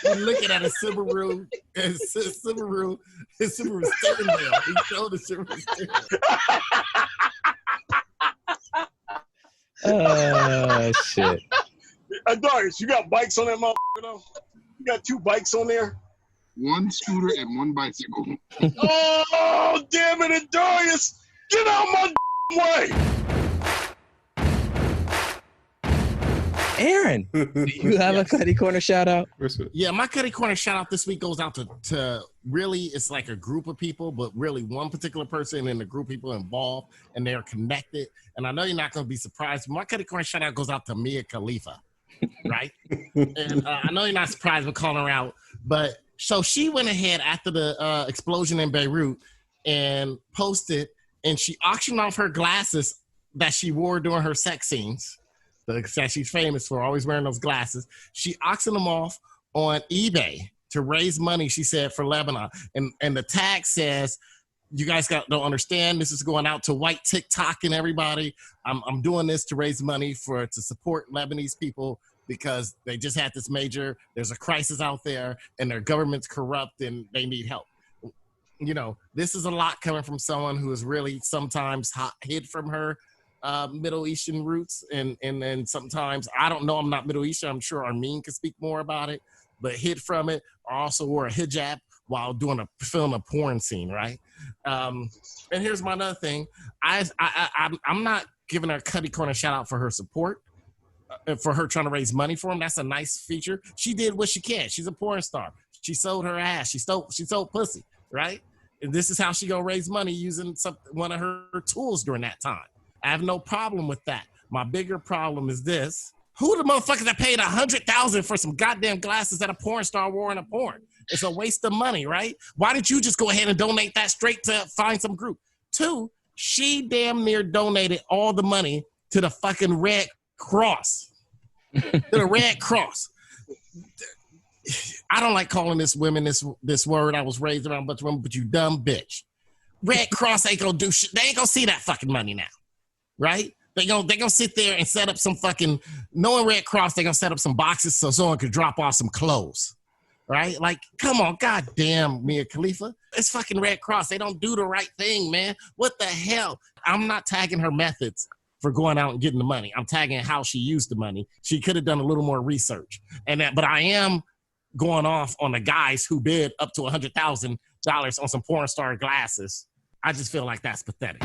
He's looking at a Subaru. His Subaru steering wheel. He showed the Subaru steering wheel. Shit. Darius, you got bikes on that motherfucker though? You got 2 bikes on there? One scooter and 1 bicycle. Oh, damn it, Darius! Get out my way! Aaron, do you have a Cutty Corner shout out? Yeah, my Cutty Corner shout out this week goes out to really, it's like a group of people, but really one particular person and the group of people involved, and they're connected. And I know you're not going to be surprised, but my Cutty Corner shout out goes out to Mia Khalifa, right? And I know you're not surprised with calling her out, but so she went ahead after the explosion in Beirut and posted, and she auctioned off her glasses that she wore during her sex scenes. That she's famous for, always wearing those glasses. She auctioned them off on eBay to raise money, she said, for Lebanon. And the tag says, you guys don't understand, this is going out to white TikTok and everybody. I'm doing this to raise money to support Lebanese people because they just had this there's a crisis out there and their government's corrupt and they need help. You know, this is a lot coming from someone who is really sometimes hid from her Middle Eastern roots, and sometimes, I don't know, I'm not Middle Eastern, I'm sure Armin can speak more about it, but hid from it, or also wore a hijab while filming a porn scene, right? And here's my other thing, I'm not giving her Cutty Corner shout out for her support, for her trying to raise money for him. That's a nice feature. She did what she can. She's a porn star. She sold her ass. She sold pussy, right? And this is how she gonna raise money using one of her tools during that time. I have no problem with that. My bigger problem is this. Who the motherfuckers that paid $100,000 for some goddamn glasses that a porn star wore in a porn? It's a waste of money, right? Why didn't you just go ahead and donate that straight to find some group? 2, she damn near donated all the money to the fucking Red Cross. To the Red Cross. I don't like calling this women this word. I was raised around a bunch of women, but you dumb bitch. Red Cross ain't gonna do shit. They ain't gonna see that fucking money now, right? They gonna sit there and set up some fucking, knowing Red Cross, they gonna set up some boxes so someone could drop off some clothes, right? Like, come on, goddamn, Mia Khalifa. It's fucking Red Cross. They don't do the right thing, man. What the hell? I'm not tagging her methods for going out and getting the money. I'm tagging how she used the money. She could have done a little more research. But I am going off on the guys who bid up to $100,000 on some porn star glasses. I just feel like that's pathetic.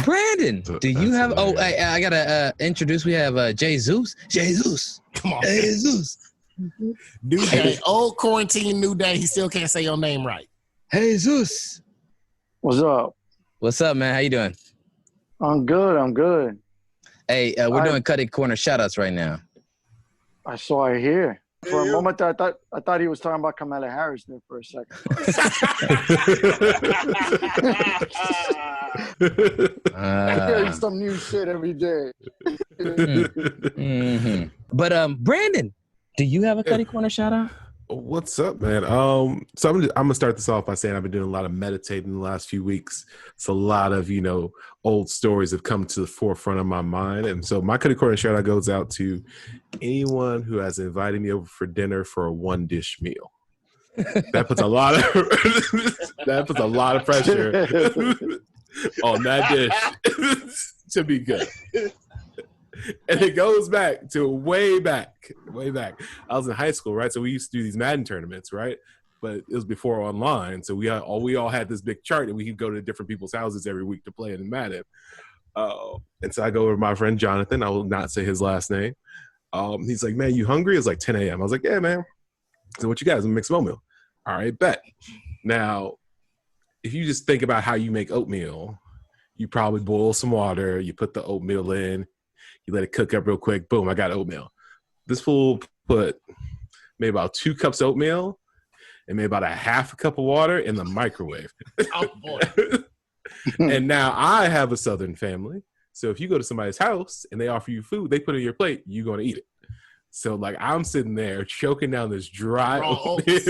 Brandon, do you have? Oh, I gotta introduce. We have Jesus. Come on, Jesus. New day, old quarantine, new day. He still can't say your name right. Jesus. What's up? What's up, man? How you doing? I'm good. Hey, we're doing Cutty Corner shoutouts right now. I saw it here. For a moment, I thought he was talking about Kamala Harris there for a second. I hear some new shit every day. Mm-hmm. But Brandon, do you have a Cutty Corner shout out? What's up, man? So I'm gonna start this off by saying I've been doing a lot of meditating the last few weeks. It's a lot of old stories have come to the forefront of my mind, and so my Cutty Corner shout out goes out to anyone who has invited me over for dinner for a one-dish meal. That puts a lot of pressure on that dish to be good. And it goes back to way back. I was in high school, right? So we used to do these Madden tournaments, right? But it was before online, so we all had this big chart, and we could go to different people's houses every week to play in Madden. And so I go over to my friend Jonathan. I will not say his last name. He's like, "Man, you hungry?" It's like 10 a.m. I was like, "Yeah, man." So what you got? It's a mixed oatmeal. All right, bet. Now, if you just think about how you make oatmeal, you probably boil some water, you put the oatmeal in, you let it cook up real quick. Boom, I got oatmeal. This fool put maybe about 2 cups oatmeal and maybe about a half a cup of water in the microwave. Oh, boy. And now I have a Southern family. So if you go to somebody's house and they offer you food, they put it in your plate, you're going to eat it. So, like, I'm sitting there choking down this dry oatmeal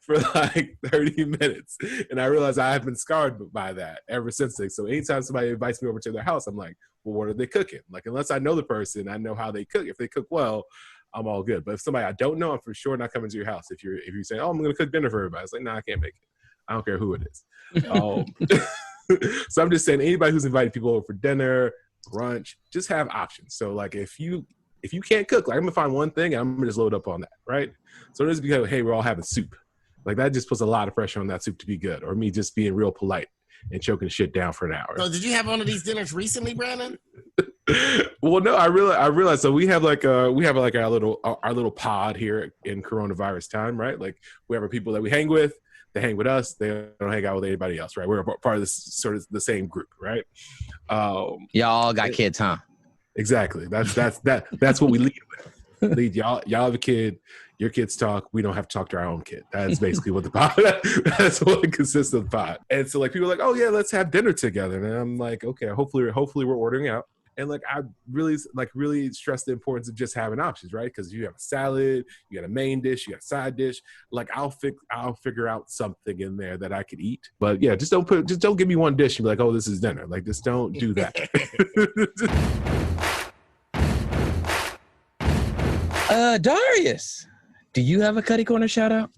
for like 30 minutes. And I realized I have been scarred by that ever since then. So anytime somebody invites me over to their house, I'm like, well, what are they cooking? Like, unless I know the person, I know how they cook. If they cook well, I'm all good. But if somebody I don't know, I'm for sure not coming to your house. If you're saying, oh, I'm going to cook dinner for everybody, it's like, no, I can't make it. I don't care who it is. So I'm just saying, anybody who's inviting people over for dinner, brunch, just have options. So, like, if you can't cook, like, I'm gonna find one thing and I'm gonna just load up on that, right? So just because, hey, we're all having soup, like, that just puts a lot of pressure on that soup to be good, or me just being real polite and choking shit down for an hour. So did you have one of these dinners recently, Brandon? Well, no, I realized. So we have like our little pod here in coronavirus time, right? Like, we have our people that we hang with. They hang with us. They don't hang out with anybody else, right? We're a part of this sort of the same group, right? Y'all got kids, huh? Exactly. That's what we lead with. Y'all have a kid. Your kids talk. We don't have to talk to our own kid. That's basically what the pod. That's what it consists of the pod. And so, like, people are like, oh yeah, let's have dinner together. And I'm like, okay, hopefully we're ordering out. And like, I really stress the importance of just having options, right? Because you have a salad, you got a main dish, you got a side dish. Like, I'll figure out something in there that I could eat. But yeah, just don't give me one dish and be like, oh, this is dinner. Like, just don't do that. Darius, do you have a Cutty Corner shout out?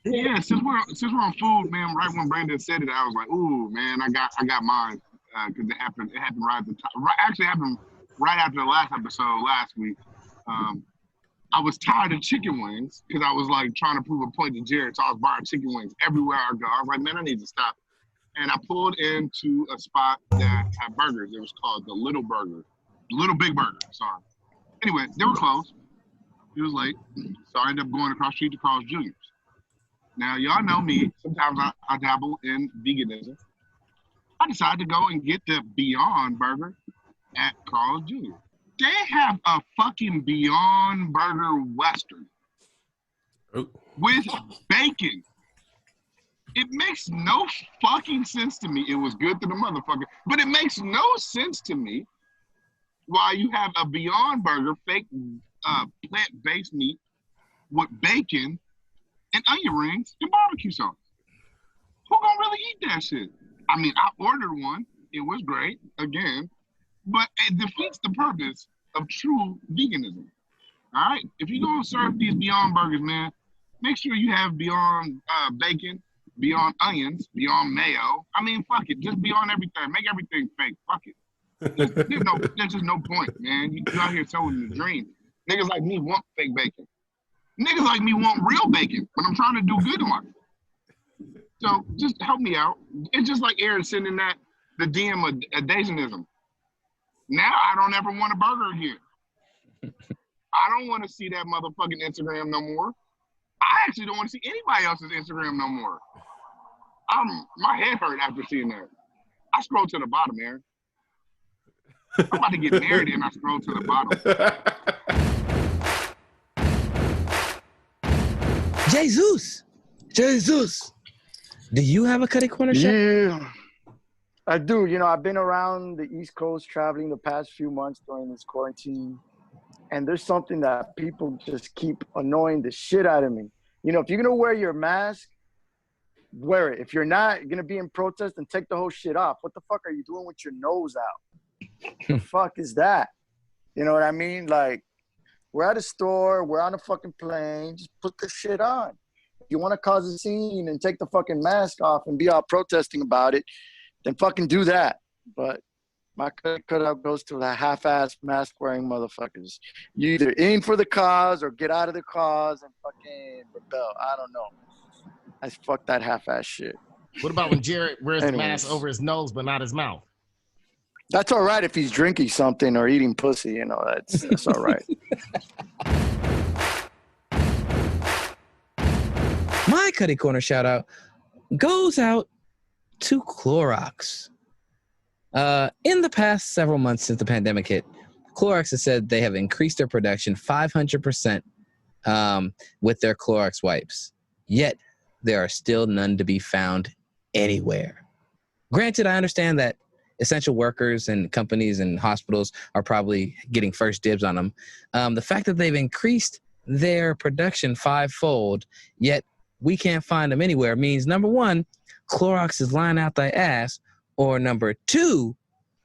Yeah, since we're on food, man. Right when Brandon said it, I was like, ooh, man, I got mine. Because it happened right at the top. Actually, it happened right after the last episode last week. I was tired of chicken wings because I was like trying to prove a point to Jared. So I was buying chicken wings everywhere I go. I was like, man, I need to stop. And I pulled into a spot that had burgers. It was called the Little Big Burger. Sorry. Anyway, they were closed. It was late, so I ended up going across the street to Carl's Jr.'s. Now, y'all know me. Sometimes I dabble in veganism. I decided to go and get the Beyond Burger at Carl's Jr. They have a fucking Beyond Burger Western with bacon. It makes no fucking sense to me. It was good to the motherfucker, but it makes no sense to me while you have a Beyond Burger, fake plant-based meat with bacon and onion rings and barbecue sauce. Who gonna really eat that shit? I mean, I ordered one. It was great, again, but it defeats the purpose of true veganism. All right? If you're gonna serve these Beyond Burgers, man, make sure you have Beyond bacon, Beyond onions, Beyond mayo. I mean, fuck it. Just Beyond everything. Make everything fake. Fuck it. There's just no point, man. You out here selling the dream. Niggas like me want fake bacon. Niggas like me want real bacon, but I'm trying to do good in life. So just help me out. It's just like Aaron sending the DM of Daisionism. Now I don't ever want a burger again. I don't want to see that motherfucking Instagram no more. I actually don't want to see anybody else's Instagram no more. My head hurt after seeing that. I scrolled to the bottom, Aaron. I'm about to get married and I scroll to the bottom. Jesus. Do you have a Cutty Corner show? Yeah, I do. You know, I've been around the East Coast traveling the past few months during this quarantine, and there's something that people just keep annoying the shit out of me. You know, if you're going to wear your mask, wear it. If you're not, you're going to be in protest and take the whole shit off. What the fuck are you doing with your nose out? The fuck is that? You know what I mean? Like, we're at a store, we're on a fucking plane, just put the shit on. If you want to cause a scene and take the fucking mask off and be out protesting about it, then fucking do that. But my cutout goes to the half-ass mask-wearing motherfuckers. You either in for the cause or get out of the cause and fucking rebel. I don't know. I fuck that half-ass shit. What about when Jarrett wears the mask over his nose but not his mouth? That's all right if he's drinking something or eating pussy. You know, that's all right. My Cutty Corner shout out goes out to Clorox. In the past several months since the pandemic hit, Clorox has said they have increased their production 500% with their Clorox wipes. Yet, there are still none to be found anywhere. Granted, I understand that essential workers and companies and hospitals are probably getting first dibs on them. The fact that they've increased their production 5-fold, yet we can't find them anywhere means, number one, Clorox is lying out their ass, or number two,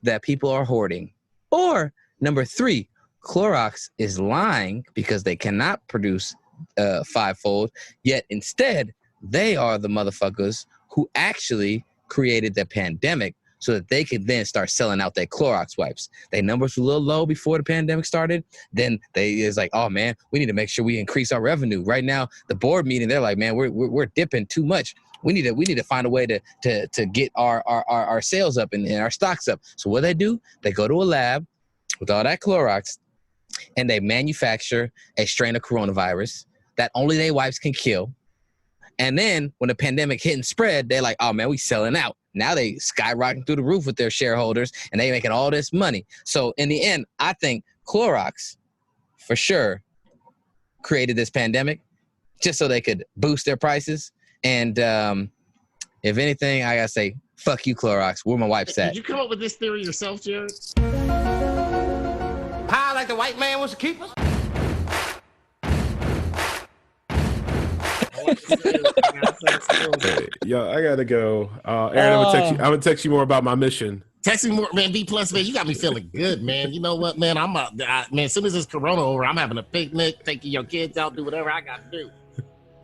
that people are hoarding. Or number three, Clorox is lying because they cannot produce 5-fold, yet instead they are the motherfuckers who actually created the pandemic so that they could then start selling out their Clorox wipes. Their numbers were a little low before the pandemic started. Then it's like, oh man, we need to make sure we increase our revenue. Right now, the board meeting, they're like, man, we're dipping too much. We need to find a way to get our sales up and our stocks up. So what do? They go to a lab with all that Clorox and they manufacture a strain of coronavirus that only they wipes can kill. And then when the pandemic hit and spread, they're like, oh man, we selling out. Now they skyrocketing through the roof with their shareholders and they making all this money. So in the end, I think Clorox for sure created this pandemic just so they could boost their prices. And if anything, I gotta say, fuck you, Clorox. Where my wipes at? Did you come up with this theory yourself, Jared? How like the white man was to keep us? Hey, yo, I gotta go. Aaron, I'm gonna text you more about my mission. Text me more, man. B+, man, you got me feeling good, man. You know what, man? Man, as soon as this Corona over, I'm having a picnic, taking your kids out, do whatever I got to do.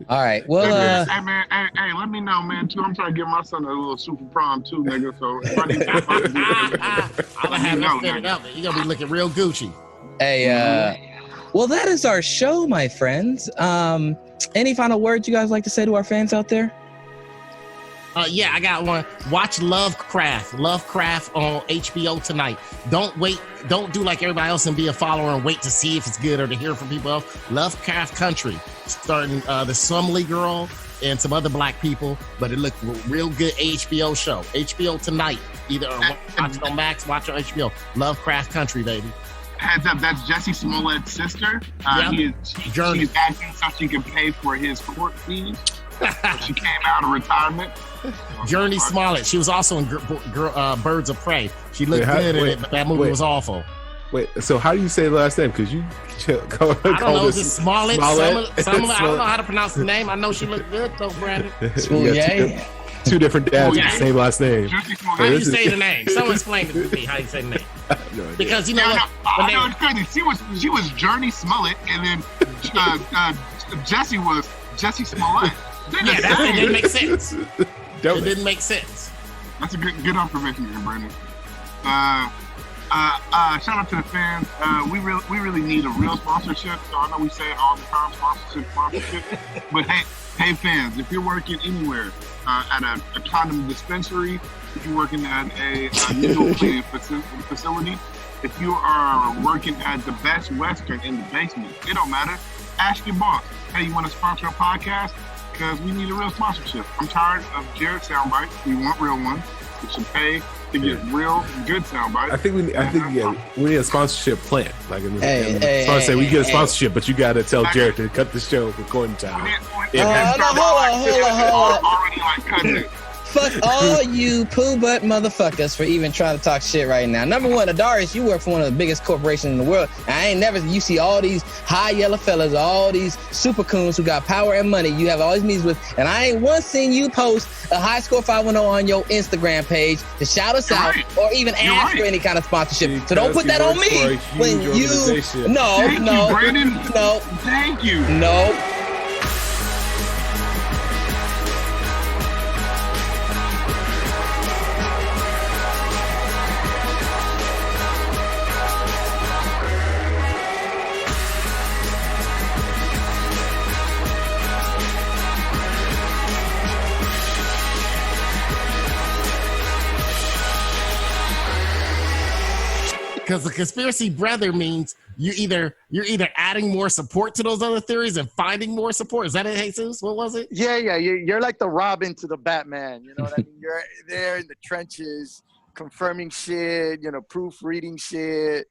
All right. Well, hey man, hey, let me know, man. Too, I'm trying to give my son a little super prom too, nigga. So if I need to I'm gonna have you figured out, man. You gonna be looking real Gucci. Hey, well, that is our show, my friends. Any final words you guys like to say to our fans out there? Yeah, I got one. Watch Lovecraft on HBO tonight. Don't do like everybody else and be a follower and wait to see if it's good or to hear from people else. Lovecraft Country, starting the Sumley girl and some other black people, but it looked real good. HBO show. HBO tonight. Either watch it on Max, watch it on HBO. Lovecraft Country, baby. Heads up, that's Jesse Smollett's sister. She's acting so she can pay for his court fees. She came out of retirement. Journey Smollett. She was also in Birds of Prey. She looked good in it, but that movie was awful. Wait, so how do you say the last name? Because you I don't know. Is it Smollett? I don't know how to pronounce the name. I know she looked good though, Brandon. Two different dads with the same last name. How do you say the name? Someone explain it to me. How you say the name? No idea. Because you know I know it's crazy. She was Journey Smollett, and then Jesse was Jesse Smollett. Yeah, it didn't make sense. It didn't make sense. That's a good observation, here, Brandon. Shout out to the fans. We really need a real sponsorship. So I know we say it all the time, sponsorship. But hey, fans, if you're working anywhere at a condom dispensary, if you're working at a needle cleaning facility, if you are working at the Best Western in the basement, it don't matter. Ask your boss. Hey, you want to sponsor a podcast? Because we need a real sponsorship. I'm tired of Jarrett soundbites. We want real ones. We should pay to get real good soundbites. I think we need a sponsorship plan. Like in this, we get a sponsorship, but you got to tell Jarrett to cut the show recording time. Hold on. Fuck all you poo butt motherfuckers for even trying to talk shit right now. Number one, Adarius, you work for one of the biggest corporations in the world. You see all these high yellow fellas, all these super coons who got power and money you have all these meetings with, and I ain't once seen you post a High Score 510 on your Instagram page to shout us out or even ask for any kind of sponsorship. So don't put that on me when you. Thank you. No. Because the conspiracy brother means you're either adding more support to those other theories and finding more support. Is that it, Jesus? What was it? Yeah. You're like the Robin to the Batman. You know what I mean? You're there in the trenches, confirming shit. Proofreading shit.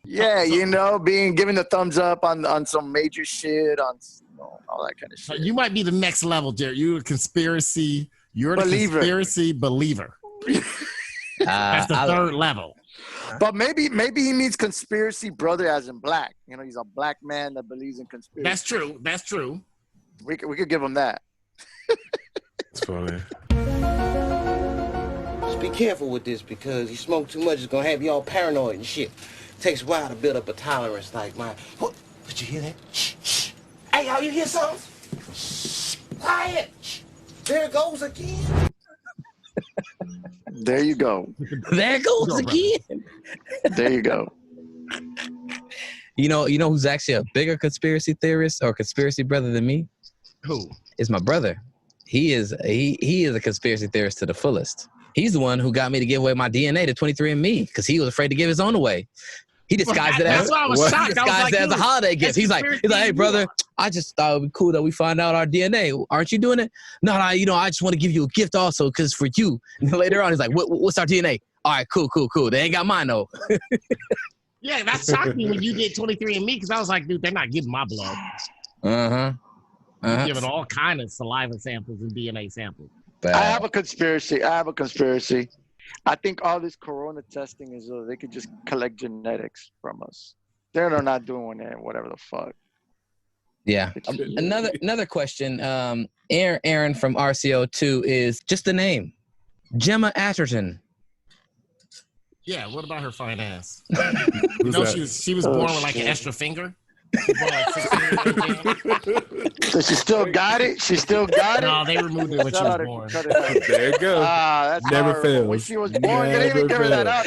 Yeah, giving the thumbs up on some major shit, on all that kind of shit. So you might be the next level, Jared. You're a conspiracy. You're the conspiracy believer. That's the third level. But maybe he means conspiracy brother as in black. He's a black man that believes in conspiracy. That's true. We could give him that. It's funny. Just be careful with this because you smoke too much, it's gonna have you all paranoid and shit. It takes a while to build up a tolerance like mine. What? Did you hear that? Shh, shh. Hey, y'all, you hear something? Shh. Quiet. Shh. There it goes again. There you go. There it goes again. There you go. You know who's actually a bigger conspiracy theorist or conspiracy brother than me? Who? Is my brother. He is a conspiracy theorist to the fullest. He's the one who got me to give away my DNA to 23andMe because he was afraid to give his own away. He disguised it as a holiday gift. He's like, hey brother, I just thought it would be cool that we find out our DNA. Aren't you doing it? No, I just want to give you a gift also because it's for you. And then later on, he's like, what's our DNA? All right, cool. They ain't got mine though. Yeah, that shocked me when you did 23andMe because I was like, dude, they're not getting my blood. They're giving all kind of saliva samples and DNA samples. I have a conspiracy. I think all this corona testing is they could just collect genetics from us. They're not doing it, whatever the fuck. Yeah. Another question. Aaron from RCO2 is just the name. Gemma Atherton. Yeah, what about her fine ass? She was born with like an extra finger. So she still got it? No, they removed it when she was born. There you go. That's never horrible. fails. When she was born, they didn't even give her that up.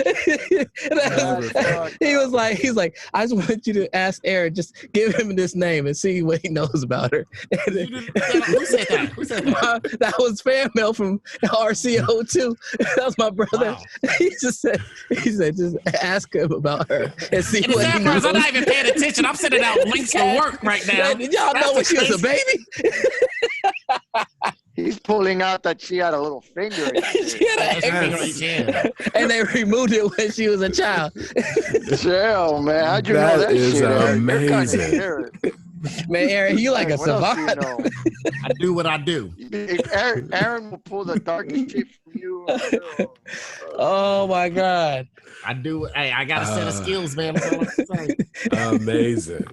He's like, I just want you to ask Aaron, just give him this name and see what he knows about her. Who said that? That was fan mail from RCO2. That was my brother. Wow. He said, just ask him about her and see what he knows. I'm not even paying attention. I'm sending out links to work right now. Did y'all know when she was a baby? He's pulling out that she had a little finger. And they removed it when she was a child. Damn, man. How'd you know that is shit? Amazing. Man, Aaron, you like a savant. I do what I do. Aaron will pull the darkest shit from you. Oh my God. I do. Hey, I got a set of skills, man. That's all I can say. Amazing.